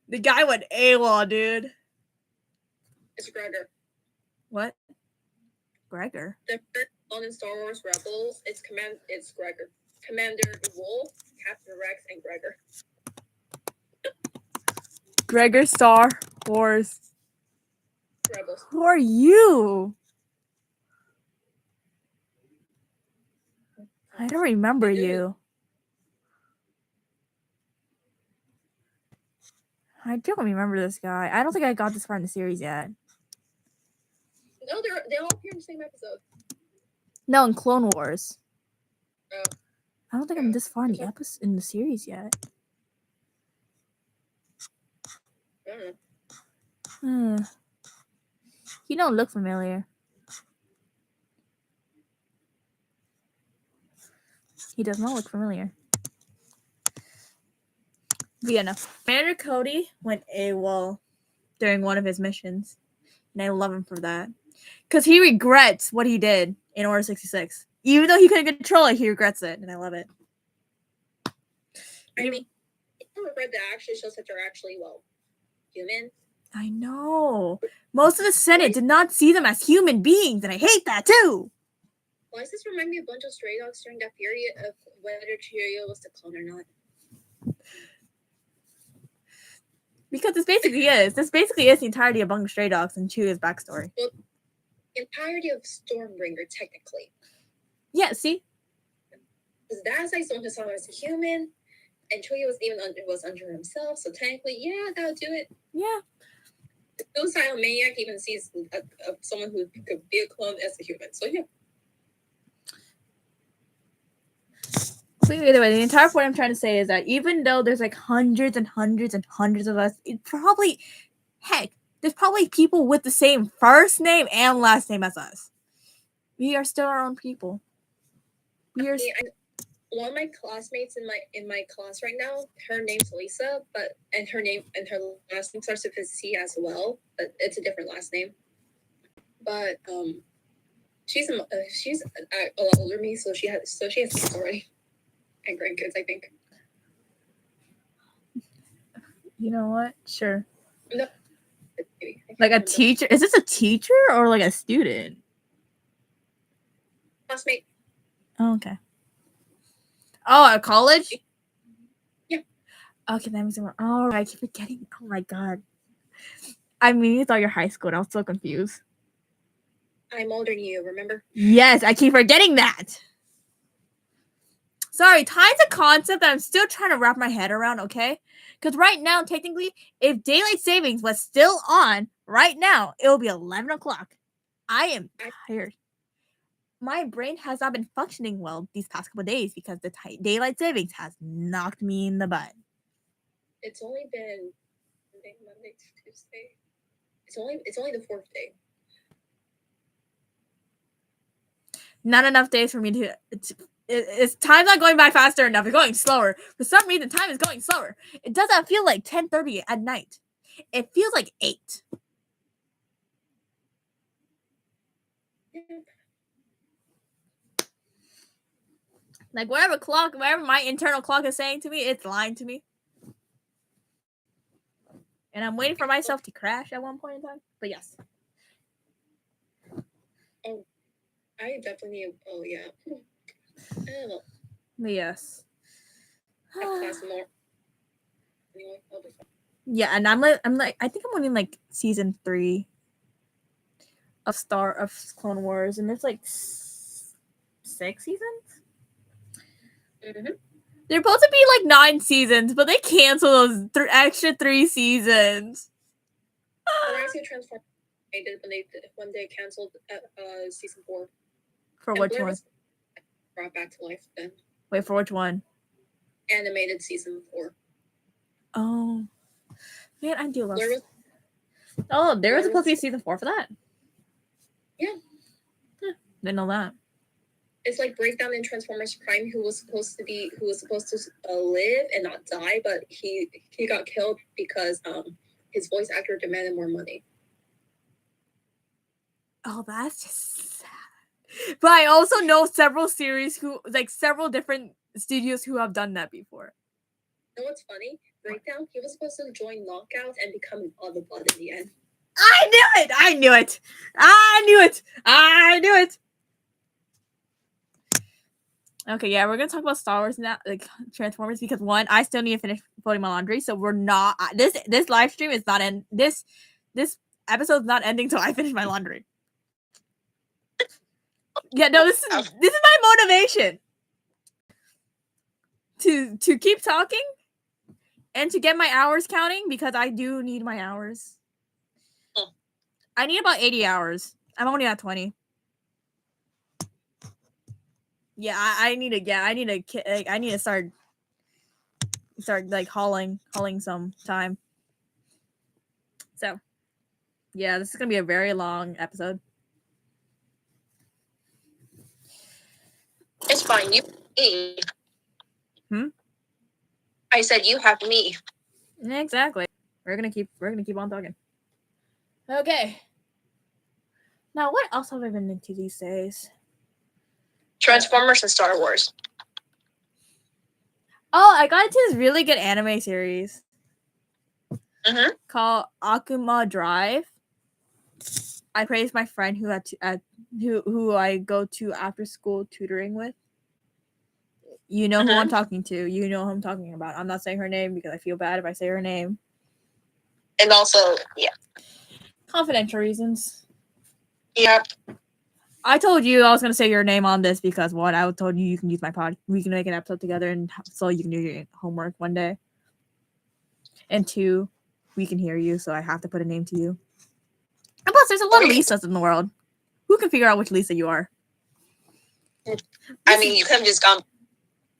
The guy went AWOL, dude. It's Gregor. What? Gregor? The fifth one in Star Wars Rebels, it's Gregor. Commander Wolf, Captain Rex, and Gregor. Gregor Star Wars Rebels. Who are you? I don't remember you. I don't remember this guy. I don't think I got this far in the series yet. No, they all appear in the same episode. No, in Clone Wars. Oh. I don't think I'm this far in the series yet. I don't know. He don't look familiar. He does not look familiar. But yeah, no. Commander Cody went AWOL during one of his missions. And I love him for that. Because he regrets what he did in Order 66. Even though he couldn't control it, he regrets it. And I love it. I mean, I regret that actually shows that they're actually, human. I know. Most of the Senate did not see them as human beings, and I hate that too. Why does this remind me of a bunch of Stray Dogs during that period of whether Cheerio was the clone or not? Because this basically is. This basically is the entirety of Bunga Stray Dogs and Chewie's backstory. Well, the entirety of Stormbringer, technically. Yeah, see? Because that's like someone who saw him as a human, and Chewie was under himself, so technically, yeah, that would do it. Yeah. The suicidal maniac even sees someone who could be a clone as a human, so yeah. So either way, the entire point I'm trying to say is that even though there's like hundreds and hundreds and hundreds of us, there's probably people with the same first name and last name as us. We are still our own people. One of my classmates in my class right now, her name's Lisa, and her last name starts with a C as well, but it's a different last name. But she's a lot older than me, so she has kids already and grandkids, I think. You know what? Sure. No. Like a teacher? Is this a teacher or like a student? Classmate. Oh, okay. Oh, at college? Yeah. Okay, that means I keep forgetting. Oh my god. I immediately thought you're high school and I was so confused. I'm older than you, remember? Yes, I keep forgetting that. Sorry, time's a concept that I'm still trying to wrap my head around, okay? Because right now, technically, if daylight savings was still on right now, it will be 11 o'clock. I am tired. My brain has not been functioning well these past couple of days because the daylight savings has knocked me in the butt. It's only been Monday, Tuesday. It's only the fourth day. Not enough days for me to. It's time's not going by faster enough. It's going slower. For some reason, time is going slower. It doesn't feel like 10:30 at night. It feels like 8. Like whatever my internal clock is saying to me, it's lying to me. And I'm waiting for myself to crash at one point in time. But yes. Oh, I definitely need. Oh yeah. I don't know. But yes. Class more. Anyway, I'll be fine. Yeah, and I think I'm only in like season 3 of Clone Wars, and there's like 6 seasons. Mm-hmm. They're supposed to be like 9 seasons, but they cancel those extra 3 seasons. Rise of Transformers they did when they canceled season 4. For which one? Brought back to life then. Wait, for which one? Animated season 4. Oh, man, I do love. There was supposed to be season 4 for that. Yeah. Didn't know that. It's like Breakdown in Transformers Prime, who was supposed to live and not die, but he got killed because his voice actor demanded more money. Oh, that's just sad. But I also know several different studios who have done that before. You know what's funny? Breakdown, he was supposed to join Knockout and become an Autobot in the end. I knew it. Okay, yeah, we're gonna talk about Star Wars now, like Transformers, because one, I still need to finish folding my laundry, so we're not this live stream is not end. This episode's not ending till I finish my laundry. Yeah, no, this is my motivation to keep talking And to get my hours counting, because I do need my hours. I need about 80 hours. I'm only at 20. Yeah, I need to. Yeah, I need to start like hauling some time. So, yeah, this is gonna be a very long episode. It's fine. You me. I said you have me. Exactly. We're gonna keep on talking. Okay. Now, what else have I been into these days? Transformers and Star Wars. Oh, I got into this really good anime series Mm-hmm. called Akuma Drive. I praised my friend who had to, who I go to after school tutoring with. You know who I'm talking to. You know who I'm talking about. I'm not saying her name because I feel bad if I say her name. And also, yeah. Confidential reasons. Yep. I told you I was gonna say your name on this because one, I told you can use my pod. We can make an episode together, and so you can do your homework one day. And two, we can hear you, so I have to put a name to you. And plus, there's a lot of Lisas in the world. Who can figure out which Lisa you are? I mean, you could have just gone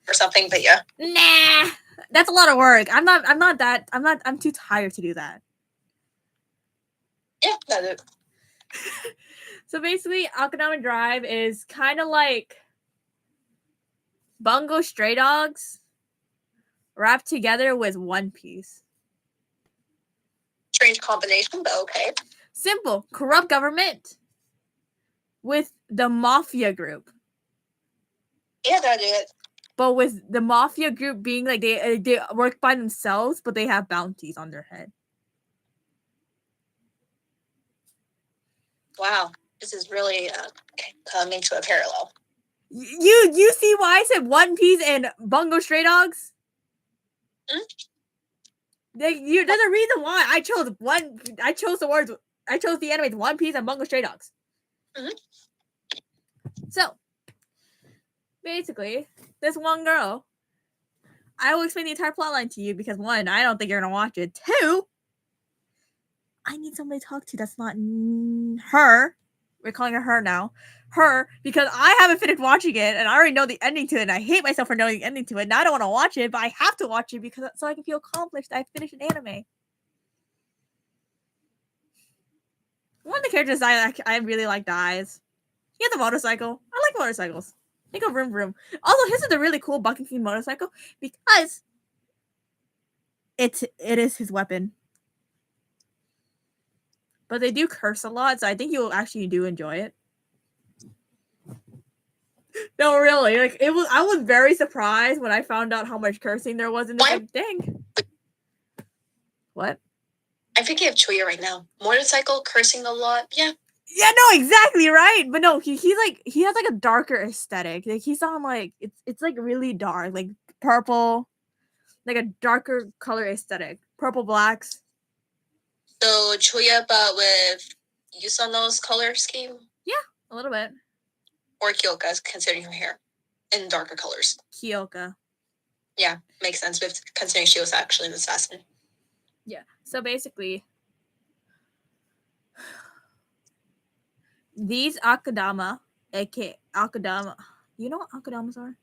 or something, but yeah. Nah, that's a lot of work. I'm too tired to do that. Yeah, that's it. So basically, Akudama Drive is kind of like Bungo Stray Dogs wrapped together with One Piece. Strange combination, but okay. Simple. Corrupt government with the mafia group. Yeah, that'll do it. But with the mafia group being like they work by themselves, but they have bounties on their head. Wow, this is really coming to a parallel. You see why I said One Piece and Bungo Stray Dogs? Hmm? There's a reason why I chose the anime One Piece and Bungo Stray Dogs. Mm-hmm. So basically, this one girl, I will explain the entire plotline to you because one, I don't think you're gonna watch it. Two, I need somebody to talk to that's not her. We're calling her now. Her, because I haven't finished watching it and I already know the ending to it and I hate myself for knowing the ending to it and I don't want to watch it, but I have to watch it because so I can feel accomplished that I finished an anime. One of the characters I really like dies. He has a motorcycle. I like motorcycles. They go vroom vroom. Also, his is a really cool Bucket King motorcycle because it is his weapon. But they do curse a lot, so I think you'll actually do enjoy it. No, really. Like I was very surprised when I found out how much cursing there was in this thing. What? I'm thinking of Chuya right now. Motorcycle cursing a lot. Yeah. Yeah, no, exactly, right. But no, he has like a darker aesthetic. Like he's on like it's like really dark, like purple, like a darker color aesthetic. Purple blacks. So Chuya, but with Yusano's color scheme? Yeah, a little bit. Or Kyoka's, considering her hair. In darker colors. Kyoka. Yeah, makes sense with considering she was actually an assassin. Yeah. So basically, these Akudama, aka Akudama. You know what Akudamas are?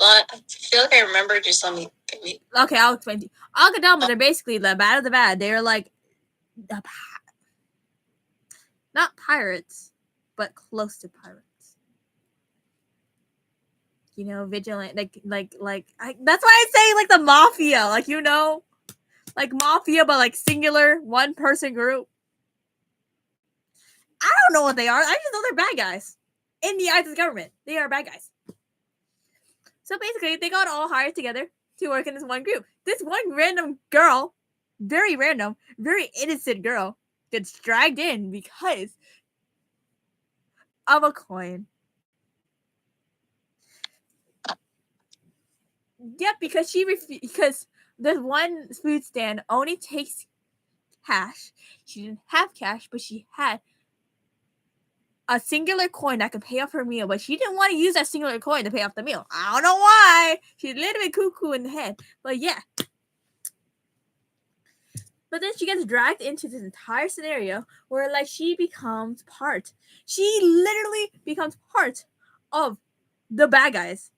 I feel like I remember. Just let me. Okay, I'll explain to you. Akudamas are basically the bad of the bad. They're like not pirates, but close to pirates. You know, vigilant, that's why I say like the mafia, like like mafia, but like singular one person group. I don't know what they are. I just know they're bad guys. In the eyes of the government, they are bad guys. So basically, they got all hired together to work in this one group. This one random girl, very random, very innocent girl, gets dragged in because of a coin. Yep, because because this one food stand only takes cash. She didn't have cash, but she had a singular coin that could pay off her meal, but she didn't want to use that singular coin to pay off the meal. I don't know why. She's a little bit cuckoo in the head, but yeah. But then she gets dragged into this entire scenario where like she becomes part. She literally becomes part of the bad guys.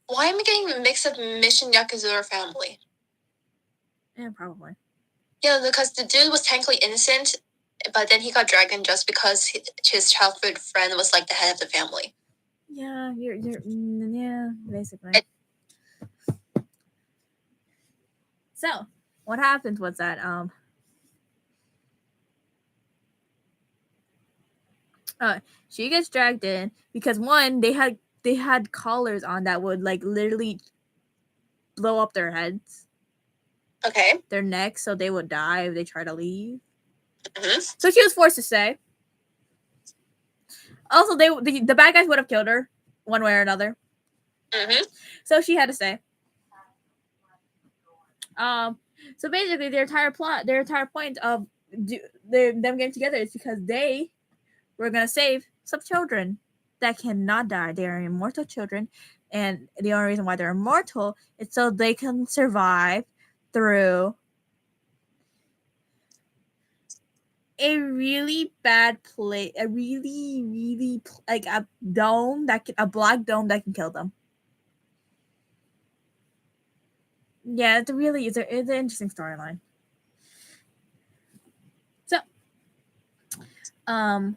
Why am I getting mixed up Mission Yakuza family? Yeah, probably. Yeah, because the dude was technically innocent, but then he got dragged in just because his childhood friend was like the head of the family. Yeah, yeah, basically. So, what happened was that she gets dragged in because one, they had collars on that would like literally blow up their heads. Okay. Their necks, so they would die if they try to leave. Mm-hmm. So she was forced to stay. Also, the bad guys would have killed her one way or another. Mm-hmm. So she had to stay. So basically, their entire point of them getting together is because they were gonna save some children that cannot die. They are immortal children, and the only reason why they're immortal is so they can survive through a really bad place, a really like a black dome that can kill them. Yeah, it's an interesting storyline. So, and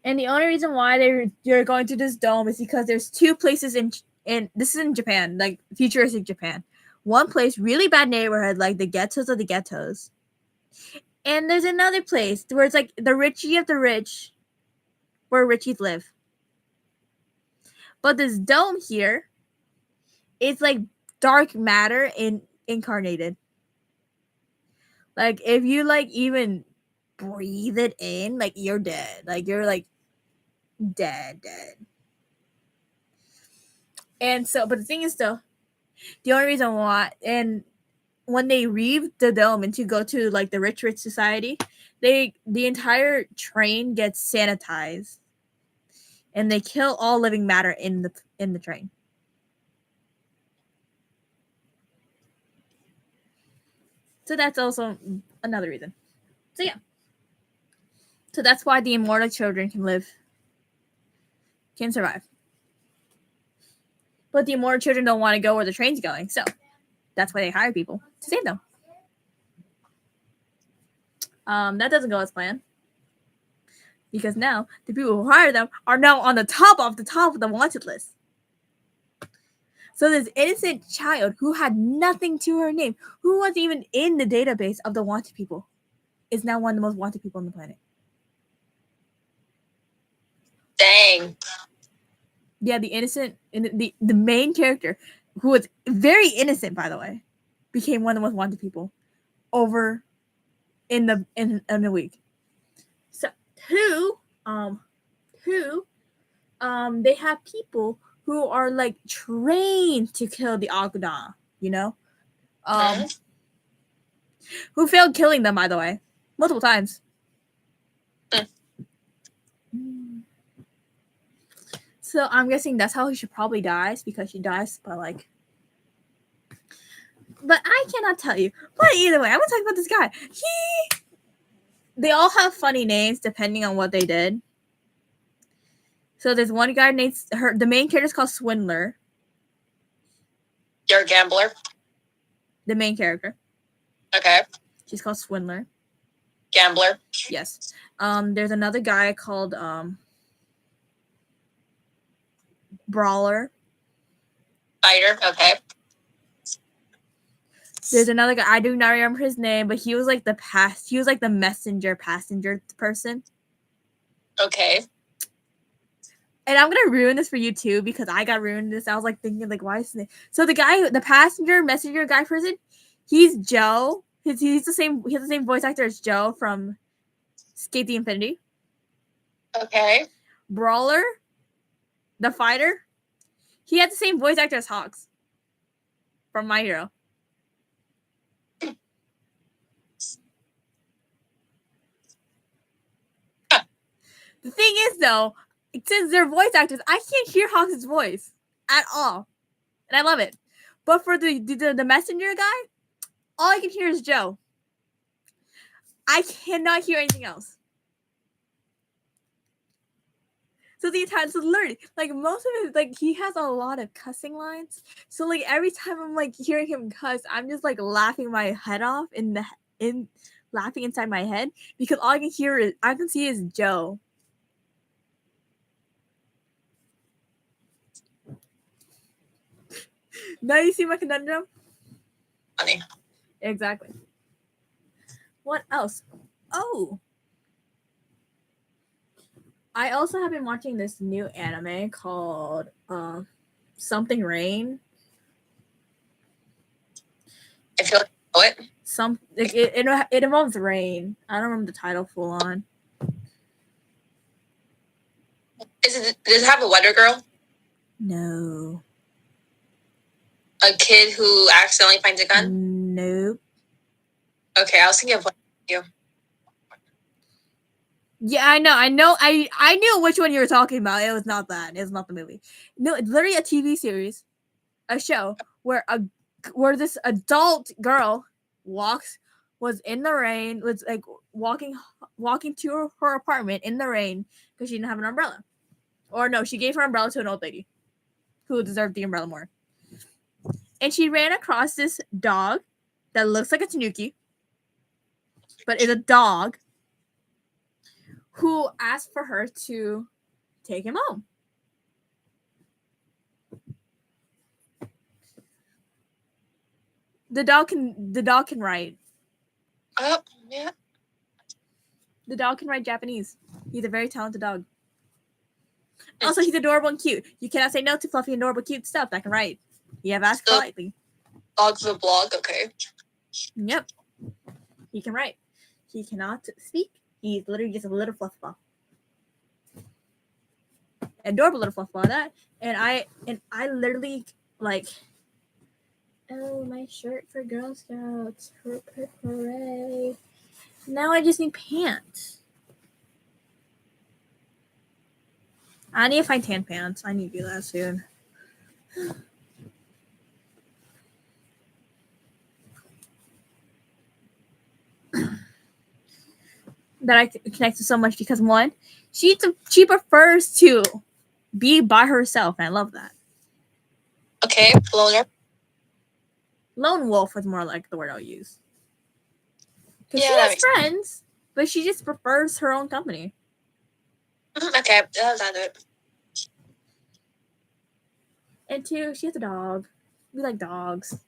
the only reason why they're going to this dome is because there's two places in this is in Japan, like futuristic Japan. One place, really bad neighborhood, like the ghettos of the ghettos. And there's another place where it's like the richie of the rich, where richies live. But this dome here, it's like dark matter incarnated. Like if you like even breathe it in, like you're dead. Like you're like dead. And so, but the thing is though, the only reason why, and when they leave the dome and to go to like the rich society, the entire train gets sanitized, and they kill all living matter in the train. So that's also another reason. So yeah. So that's why the immortal children can survive. But the immortal children don't want to go where the train's going, so that's why they hire people to save them. That doesn't go as planned. Because now the people who hire them are now on the top of the wanted list. So this innocent child who had nothing to her name, who wasn't even in the database of the wanted people, is now one of the most wanted people on the planet. Dang. Yeah, the innocent, the main character, who was very innocent, by the way, became one of the most wanted people over in the week. So they have people who are like trained to kill the Aguna, you know, who failed killing them, by the way, multiple times. So I'm guessing that's how she probably dies, because she dies by like. But I cannot tell you. But either way, I'm gonna talk about this guy. They all have funny names depending on what they did. So there's one guy named the main character is called Swindler. You're a gambler? The main character. Okay. She's called Swindler. Gambler? Yes. There's another guy called Brawler. Fighter, okay. There's another guy, I do not remember his name, but he was like the messenger passenger person. Okay. And I'm gonna ruin this for you too, because I got ruined this. I was like thinking, like, why is this? So the passenger messenger guy person, he's Joe. He's the same. He has the same voice actor as Joe from Skate the Infinity. Okay. Brawler, the fighter, he had the same voice actor as Hawks from My Hero. The thing is, though, since they're voice actors, I can't hear Hawks' voice at all, and I love it. But for the messenger guy, all I can hear is Joe. I cannot hear anything else. So the entire learning, like most of it, like he has a lot of cussing lines. So like every time I'm like hearing him cuss, I'm just like laughing my head off laughing inside my head because all I can see is Joe. Now you see my conundrum? Funny. Exactly. What else? Oh. I also have been watching this new anime called Something Rain. I feel like I know it. It involves rain. I don't remember the title full on. Does it have a weather girl? No. A kid who accidentally finds a gun? Nope. Okay, I was thinking of you. Yeah, I know. I knew which one you were talking about. It was not that. It was not the movie. No, it's literally a TV series, a show where this adult girl was in the rain, was like walking to her apartment in the rain because she didn't have an umbrella. Or no, she gave her umbrella to an old lady who deserved the umbrella more. And she ran across this dog that looks like a tanuki, but is a dog, who asked for her to take him home. The dog can write. Oh, yeah. The dog can write Japanese. He's a very talented dog. Also, he's adorable and cute. You cannot say no to fluffy, adorable, cute stuff that can write. You have asked politely. Dog's a blog, okay. Yep. He can write. He cannot speak. He's literally just a little fluff ball. Adorable little fluff ball, that. And I literally like, oh, my shirt for Girl Scouts. Hooray. Now I just need pants. I need to find tan pants. I need to do that soon. That I connect to so much because one, she prefers to be by herself, and I love that. Okay, loner. Lone wolf is more like the word I'll use. Because Yeah, she that has friends, but she just prefers her own company. Okay, that's it. And two, she has a dog. We like dogs.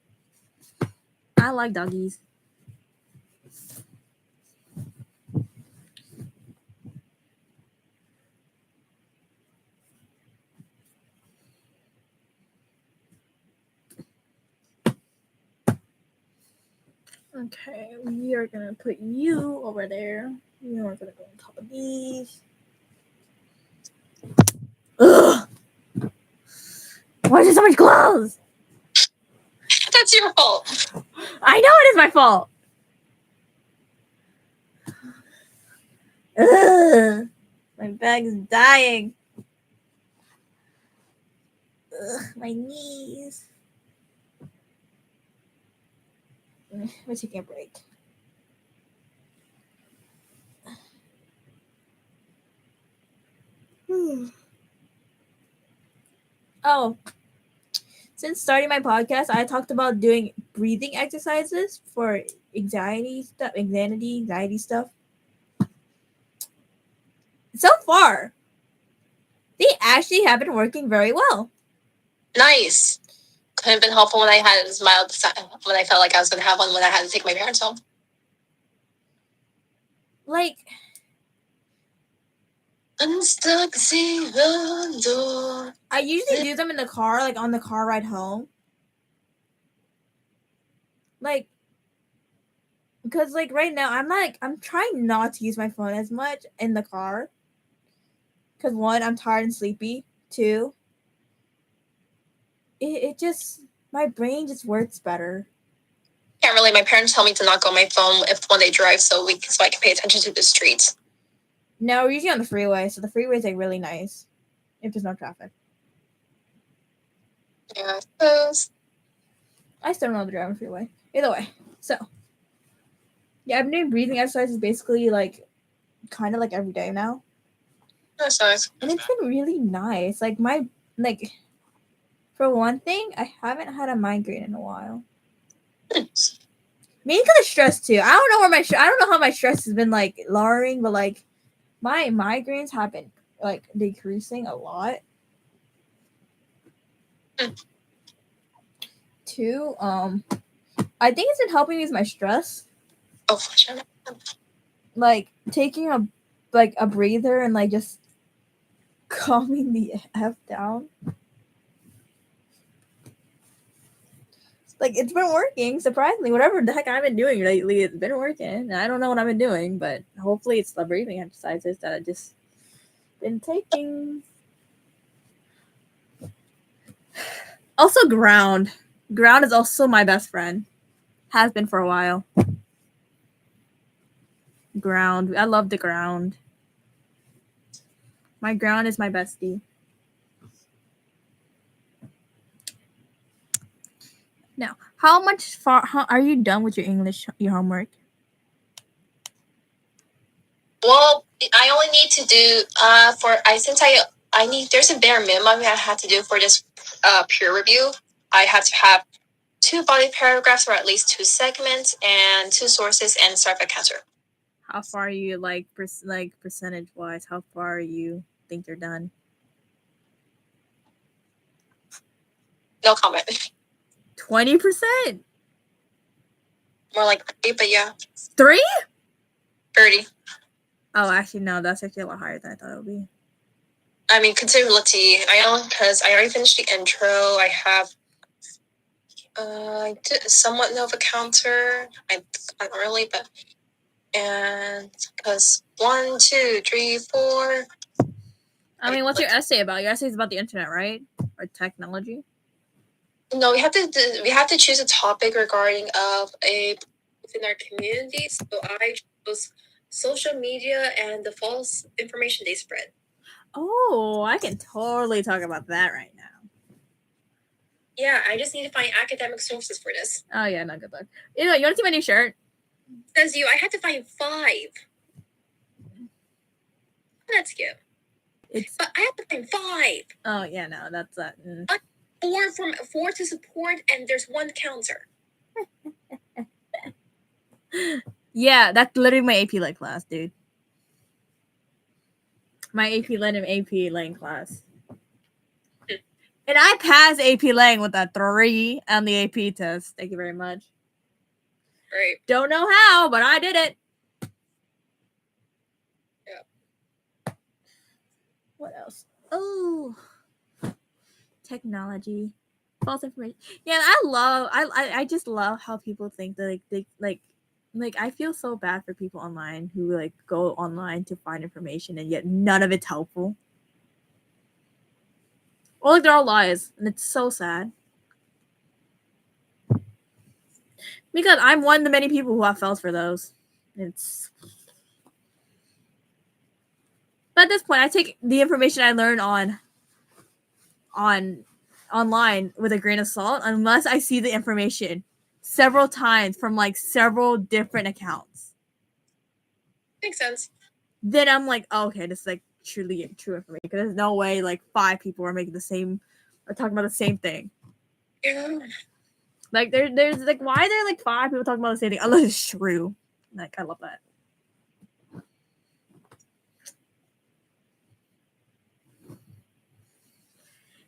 I like doggies. Okay, we are gonna put you over there. We are gonna go on top of these. Ugh! Why is there so much clothes? That's your fault. I know it is my fault. Ugh, my bag is dying. Ugh, my knees. We're taking a break. Oh, since starting my podcast, I talked about doing breathing exercises for anxiety stuff. So far, they actually have been working very well. Nice. Could have been helpful when I had when I felt like I was going to have one when I had to take my parents home. Like, Unstuck the door. I usually do them in the car, like on the car ride home. Like, because like right now, I'm trying not to use my phone as much in the car. Because one, I'm tired and sleepy. Two, it just, my brain just works better. Can't really. My parents tell me to not go on my phone when they drive, so I can pay attention to the streets. No, we're usually on the freeway, so the freeway is like really nice if there's no traffic. Yeah, I suppose. I still don't know how to drive on the freeway. Either way, so yeah, I've been doing breathing exercises basically like kind of like every day now, That's nice. and it's been really nice. Like for one thing, I haven't had a migraine in a while. Maybe because of stress too. I don't know I don't know how my stress has been like lowering, but like my migraines have been like decreasing a lot. Two, I think it's been helping me with my stress. Oh, sure. Like taking a breather and like just calming the F down. Like it's been working, surprisingly. Whatever the heck I've been doing lately, it's been working. I don't know what I've been doing, but hopefully it's the breathing exercises that I've just been taking. Also, ground. Ground is also my best friend. Has been for a while. Ground. I love the ground. My ground is my bestie. Now, how are you done with your English, your homework? Well, I only need to do there's a bare minimum I had to do for this peer review. I had to have 2 body paragraphs or at least 2 segments and 2 sources and start a counter. How far are you percentage wise? How far you think you're done? No comment. 20%. More like 3, but yeah. 3? 30. Oh, actually, no. That's actually a lot higher than I thought it would be. I mean, considerability. Because I already finished the intro. I have I did somewhat know of a counter. I not really, but and because 1, 2, 3, 4. I mean, what's your essay about? Your essay is about the internet, right? Or technology? No, we have to choose a topic regarding within our community. So I chose social media and the false information they spread. Oh, I can totally talk about that right now. Yeah, I just need to find academic sources for this. Oh yeah, no, good luck. You want to see my new shirt? Says you, I had to find 5. That's cute. But I have to find 5. Oh yeah, no, that's that. 4 to support, and there's 1 counter. Yeah, that's literally my AP Lit class, dude. My AP Lit and AP Lang class. And I passed AP Lang with a 3 on the AP test. Thank you very much. Right. Don't know how, but I did it. Yeah. What else? Oh, technology, false information. Yeah, I just love how people think that like I feel so bad for people online who like go online to find information and yet none of it's helpful. Or like they're all lies, and it's so sad. Because I'm one of the many people who have felt for those. But at this point, I take the information I learn online with a grain of salt unless I see the information several times from like several different accounts. Makes sense. Then I'm like, oh, okay, this is like truly true information. Because there's no way like 5 people are making the same or talking about the same thing. Yeah. Like there's like why are there like 5 people talking about the same thing unless it's true. Like I love that.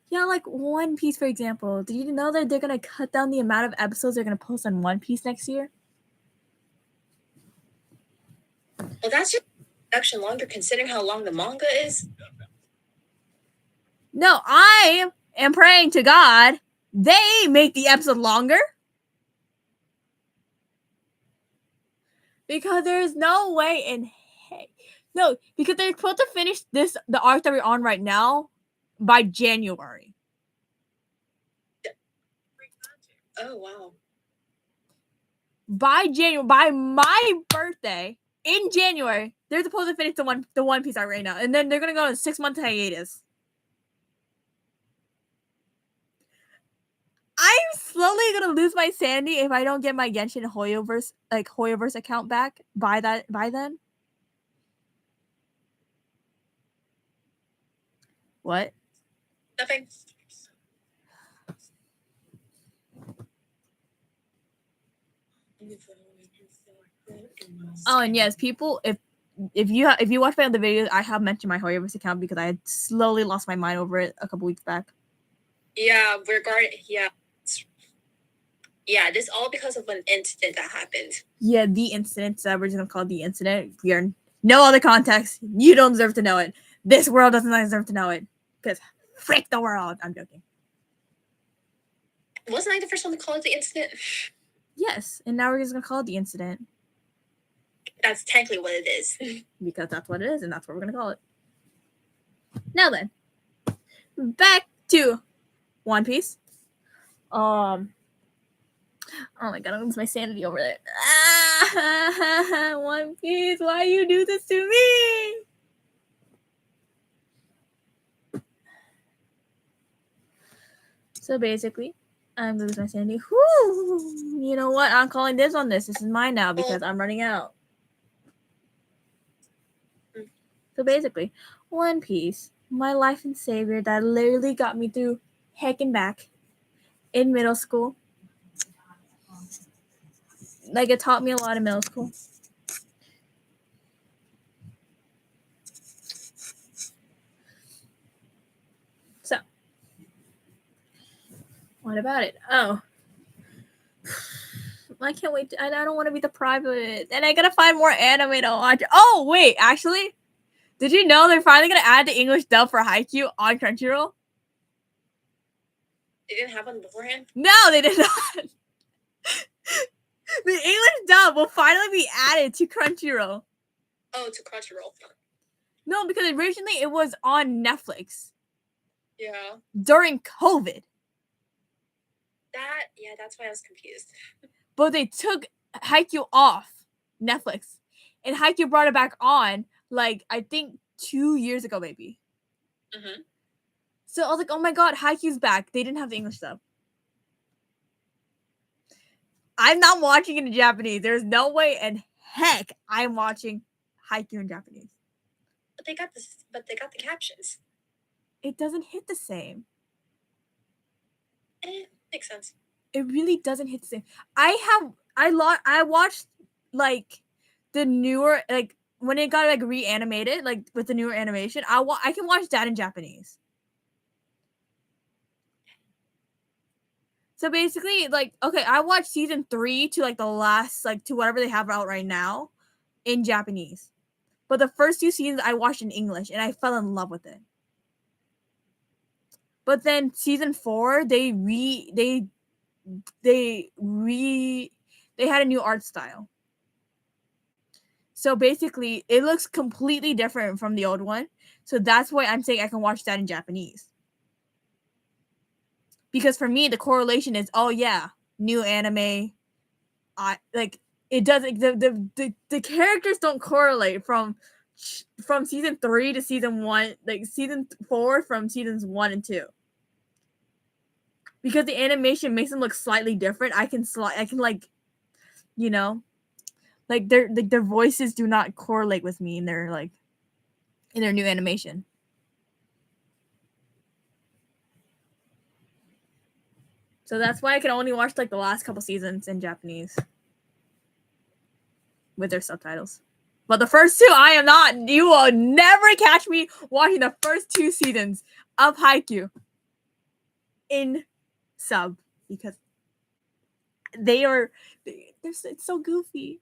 Yeah, like One Piece, for example. Did you know that they're gonna cut down the amount of episodes they're gonna post on One Piece next year? Well, that's just production longer considering how long the manga is. No, I am praying to God they make the episode longer. Because there's no way in no, because they're supposed to finish the arc that we're on right now by January. Oh wow. By my birthday, in January, they're supposed to finish the One Piece arc right now, and then they're gonna go on a 6-month hiatus. I'm slowly gonna lose my sanity if I don't get my Genshin Hoyoverse account back by then. What? Nothing. Oh, and yes, people, if you watch my other videos, I have mentioned my Hoyoverse account because I had slowly lost my mind over it a couple weeks back. Yeah, yeah, this all because of an incident that happened. Yeah, the incident that we're just gonna call the incident. We are no other context. You don't deserve to know it. This world doesn't deserve to know it. Because frick the world. I'm joking. Wasn't I the first one to call it the incident? Yes, and now we're just gonna call it the incident. That's technically what it is. Because that's what it is, and that's what we're gonna call it. Now then, back to One Piece. Oh my god, I lose my sanity over there. One Piece, why you do this to me? So basically, I'm gonna lose my sanity. Whew. You know what? I'm calling dibs on this. This is mine now because I'm running out. So basically, One Piece, my life and savior that literally got me through heck and back in middle school. Like, it taught me a lot in middle school. So, what about it? Oh, I can't wait. I don't want to be deprived of it. And I gotta find more anime to watch. Oh, wait, actually, did you know they're finally gonna add the English dub for Haikyuu on Crunchyroll? They didn't have one beforehand? No, they did not. The English dub will finally be added to Crunchyroll. Oh, to Crunchyroll. No, because originally it was on Netflix. Yeah. During COVID. That's why I was confused. But they took Haikyuu off Netflix. And Haikyuu brought it back on, like, I think 2 years ago, maybe. Mm-hmm. So I was like, oh my god, Haikyuu's back. They didn't have the English dub. I'm not watching it in Japanese. There's no way in heck I'm watching Haikyuu in Japanese. But they got the captions. It doesn't hit the same. Makes sense. It really doesn't hit the same. I watched like the newer, like when it got like reanimated, like with the newer animation. I can watch that in Japanese. So basically, like, okay, I watched season 3 to like the last, like to whatever they have out right now in Japanese. But the first 2 seasons I watched in English and I fell in love with it. But then season 4, they had a new art style. So basically, it looks completely different from the old one. So that's why I'm saying I can watch that in Japanese. Because for me, the correlation is, oh yeah, new anime. It doesn't. The characters don't correlate from season 3 to season 1, like season 4 from seasons 1 and 2. Because the animation makes them look slightly different. I can like, you know, like their voices do not correlate with me in their new animation. So that's why I can only watch like the last couple seasons in Japanese with their subtitles. But the first 2, I am not. You will never catch me watching the first 2 seasons of Haikyuu in sub because it's so goofy.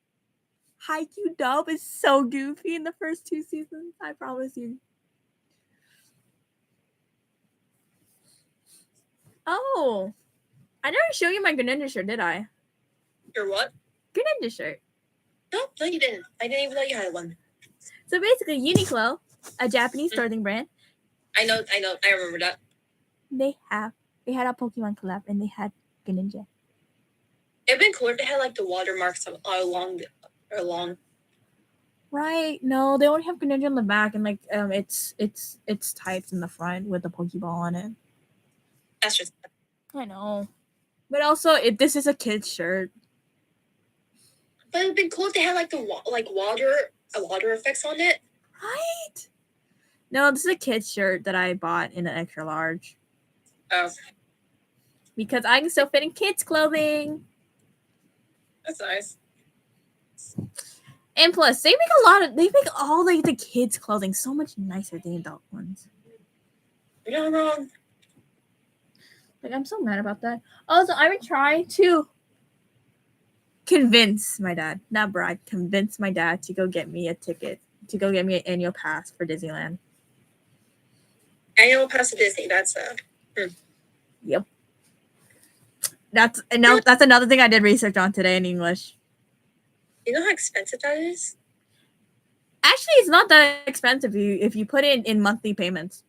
Haikyuu dub is so goofy in the first 2 seasons. I promise you. Oh, I never showed you my Greninja shirt, did I? Your what? Greninja shirt. No, you didn't. I didn't even know you had one. So basically, Uniqlo, a Japanese clothing brand. I know. I remember that. They had a Pokemon collab and they had Greninja. It'd been cool if they had like the watermarks along. Right? No, they only have Greninja on the back, and like it's types in the front with the Pokeball on it. That's just. I know, but also this is a kid's shirt. But it'd been cool if they had like the water effects on it. Right? No, this is a kid's shirt that I bought in an extra large. Oh, because I can still fit in kids' clothing. that's nice. And plus, they make all like the kids' clothing so much nicer than the adult ones. You're not wrong. Like, I'm so mad about that. Also, I've been trying to convince my dad, not bribe, convince my dad to go get me a ticket, to go get me an annual pass for Disneyland. Annual pass to Disney, that's Yep. That's another thing I did research on today in English. You know how expensive that is? Actually, it's not that expensive if you put it in monthly payments.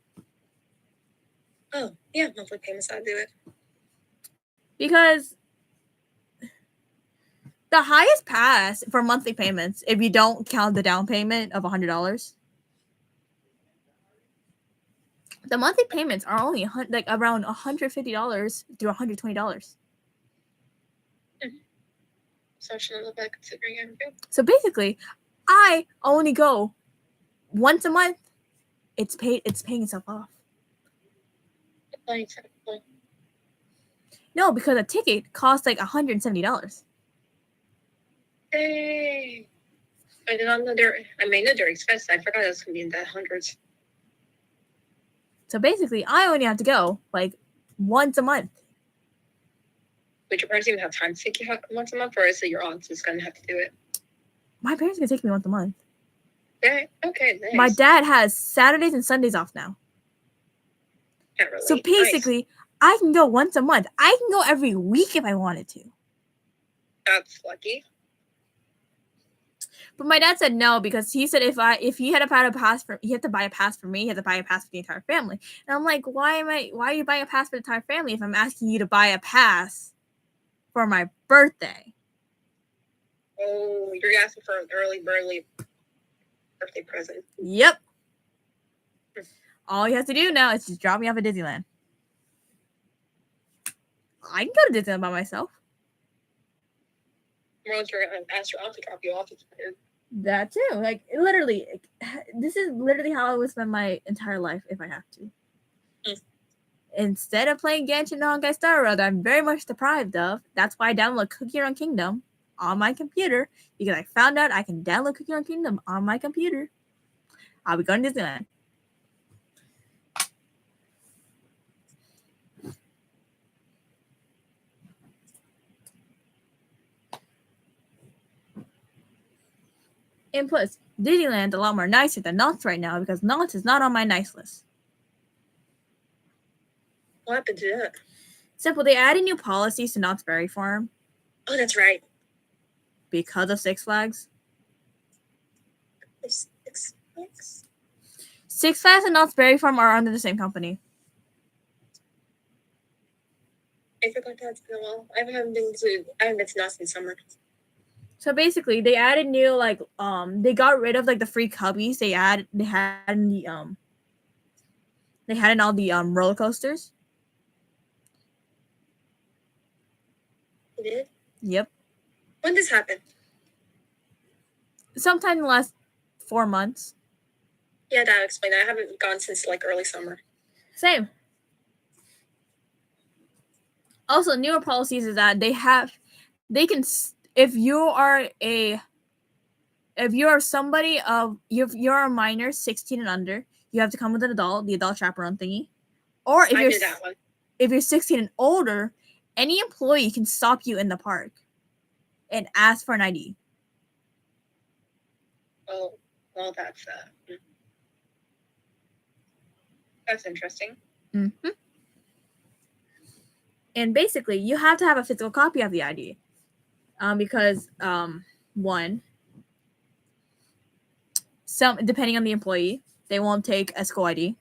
Oh, yeah, monthly payments, I'd do it. Because the highest pass for monthly payments, if you don't count the down payment of $100, the monthly payments are only around $150 to $120. So I should look back considering everything. So basically, I only go once a month. It's paying itself off. No, because a ticket costs like $170. Hey, I did not know they're expensive. I forgot it was gonna be in the hundreds. So basically, I only have to go like once a month. Would your parents even have time to take you once a month, or is it your aunt's just gonna have to do it? My parents are gonna take me once a month. Okay, nice. My dad has Saturdays and Sundays off now. Can't relate. So basically, I can go once a month. I can go every week if I wanted to. That's lucky. But my dad said no because he said if he had to buy a pass for he had to buy a pass for me, he had to buy a pass for the entire family. And I'm like, why are you buying a pass for the entire family if I'm asking you to buy a pass for my birthday? Oh, you're asking for an early birthday present. Yep. All he has to do now is just drop me off at Disneyland. I can go to Disneyland by myself. You're gonna ask your aunt to drop you off. That too. Like literally, this is literally how I would spend my entire life if I have to. Instead of playing Genshin Honkai Star Rail that I'm very much deprived of, that's why I download Cookie Run Kingdom on my computer, because I found out I can download Cookie Run Kingdom on my computer. I'll be going to Disneyland. And plus, Disneyland's a lot more nicer than Knott's right now because Knott's is not on my nice list. What happened to that? Simple, they added new policies to Knott's Berry Farm. Oh, that's right. Because of Six Flags. Six Flags? Six Flags and Knott's Berry Farm are under the same company. I forgot that's been a while. I haven't been to Knott's in summer. So basically, they added new they got rid of like the free cubbies they had in all the roller coasters. They did? Yep. When did this happen? Sometime in the last 4 months. Yeah, that would explain that. I haven't gone since like early summer. Same. Also, newer policies is that if you're a minor 16 and under, you have to come with the adult chaperone thingy. Or if you're 16 and older, any employee can stop you in the park and ask for an ID. Oh, well, that's interesting. Mm-hmm. And basically, you have to have a physical copy of the ID, because depending on the employee, they won't take a school ID.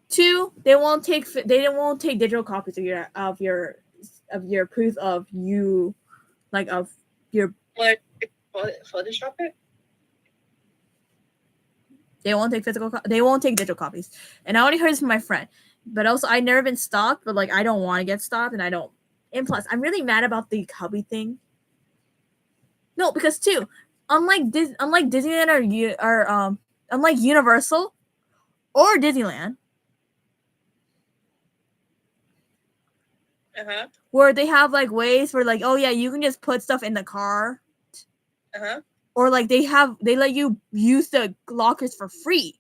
2, they won't take digital copies of your proof of you like of your. What? Photoshop it? They won't take they won't take digital copies. And I only heard this from my friend. But also, I've never been stalked. But like, I don't want to get stalked, and I don't. And plus, I'm really mad about the cubby thing. No, because too, unlike Disneyland or unlike Universal or Disneyland, where they have like ways for like, oh yeah, you can just put stuff in the car, or like they let you use the lockers for free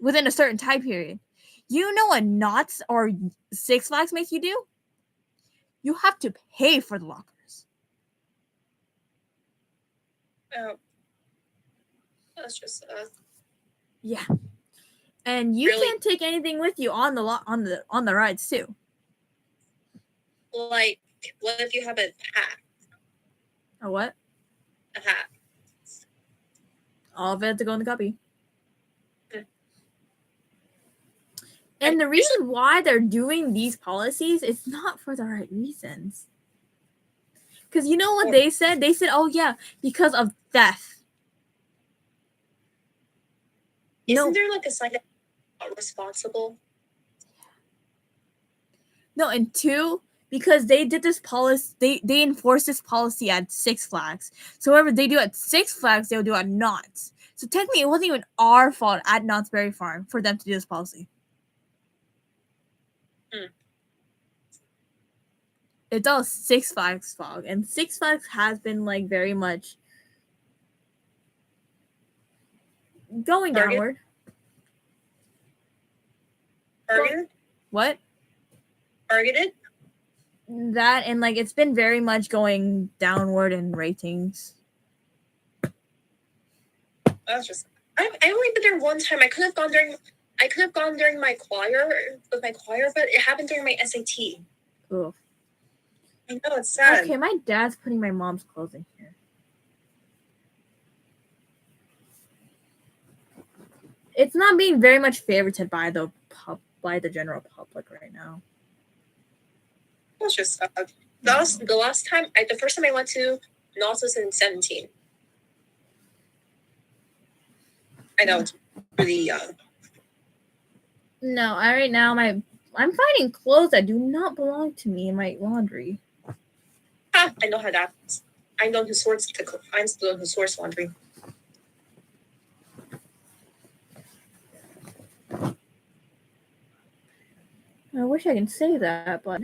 within a certain time period. You know what Knott's or Six Flags make you do? You have to pay for the lockers. Oh, that's just yeah. And you really? can't take anything with you on the rides too. Like, what if you have a hat? A what? A hat. All of it had to go in the cubby. And the reason why they're doing these policies is not for the right reasons. Because you know what they said? They said, oh yeah, because of theft. Isn't there like a sign that not responsible? No, and two, because they did this policy, they enforced this policy at Six Flags. So whatever they do at Six Flags, they'll do at Knott's. So technically, it wasn't even our fault at Knott's Berry Farm for them to do this policy. It's all Six Flags fault, and Six Flags has been like very much going downward. Targeted? What? Targeted? That, and like it's been very much going downward in ratings. That's just. I only been there one time. I could have gone during my choir, but it happened during my SAT. Oof. I know, it's sad. Okay, my dad's putting my mom's clothes in here. It's not being very much favorited by the general public right now. That's just sad. The first time I went to Knott's was in 2017. I know it's really young. No, right now I'm finding clothes that do not belong to me in my laundry. I know how that is. I'm the one who sorts laundry. I wish I can say that, but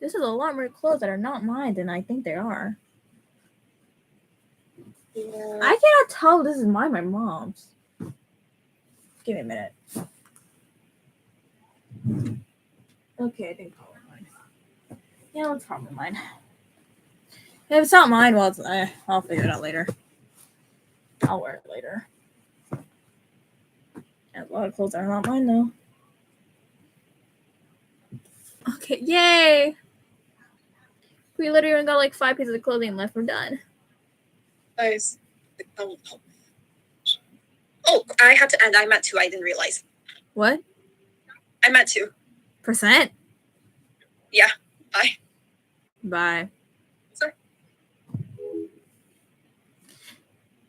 this is a lot more clothes that are not mine than I think they are. Yeah. I cannot tell if this is mine or my mom's. Give me a minute. Okay, I think probably mine. Yeah, it's probably mine. If it's not mine, well, I'll figure it out later. I'll wear it later. Yeah, a lot of clothes are not mine, though. Okay, yay! We literally only got like 5 pieces of clothing left. We're done. Nice. Oh, I had to end. I'm at 2. I didn't realize. What? I'm at 2%. Yeah. Bye. Bye. Sorry.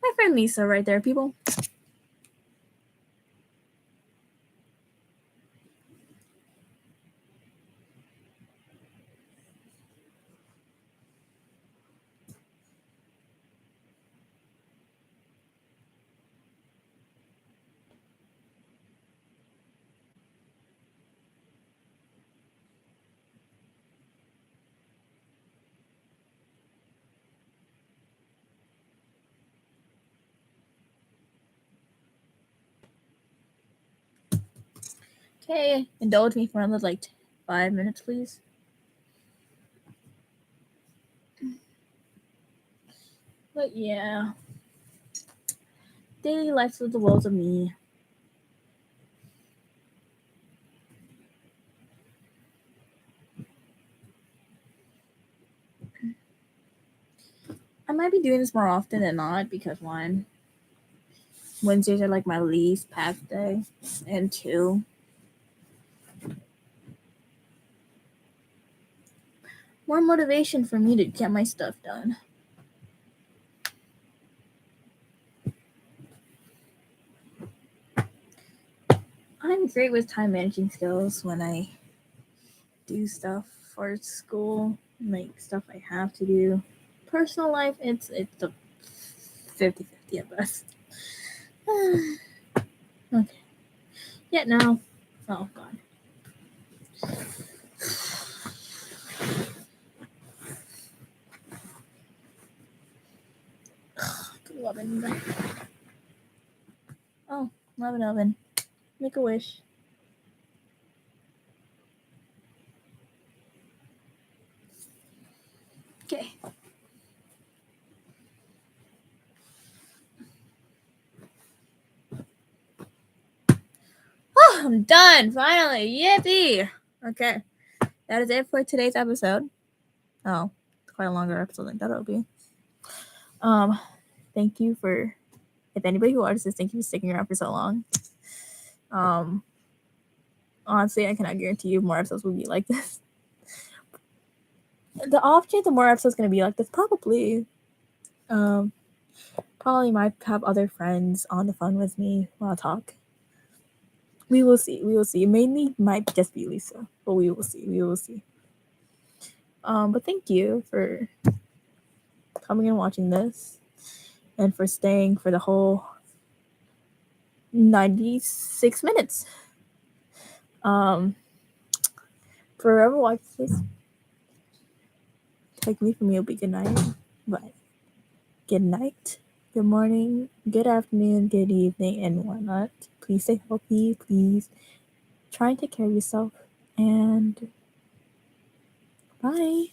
My friend Lisa right there, people. Okay, indulge me for another like 5 minutes, please. But yeah, daily life of the worlds of me. I might be doing this more often than not because 1, Wednesdays are like my least packed day, and 2, more motivation for me to get my stuff done. I'm great with time managing skills when I do stuff for school, like stuff I have to do. Personal life, it's a 50-50 at best. Okay. Yeah, now. Oh, God. Oven. Oh, love an oven. Make a wish. Okay. Oh, I'm done. Finally. Yippee. Okay. That is it for today's episode. Oh, it's quite a longer episode than that it'll be. Thank you for, if anybody who watches this, thank you for sticking around for so long. Honestly, I cannot guarantee you more episodes will be like this. The off chance the more episodes gonna be like this, probably. Probably might have other friends on the phone with me while I talk. We will see. We will see. Mainly might just be Lisa, but we will see. We will see. But thank you for coming and watching this, and for staying for the whole 96 minutes. For whoever watches this, technically for me it'll be good night, but good night, good morning, good afternoon, good evening, and whatnot. Please stay healthy. Please try and take care of yourself, and bye.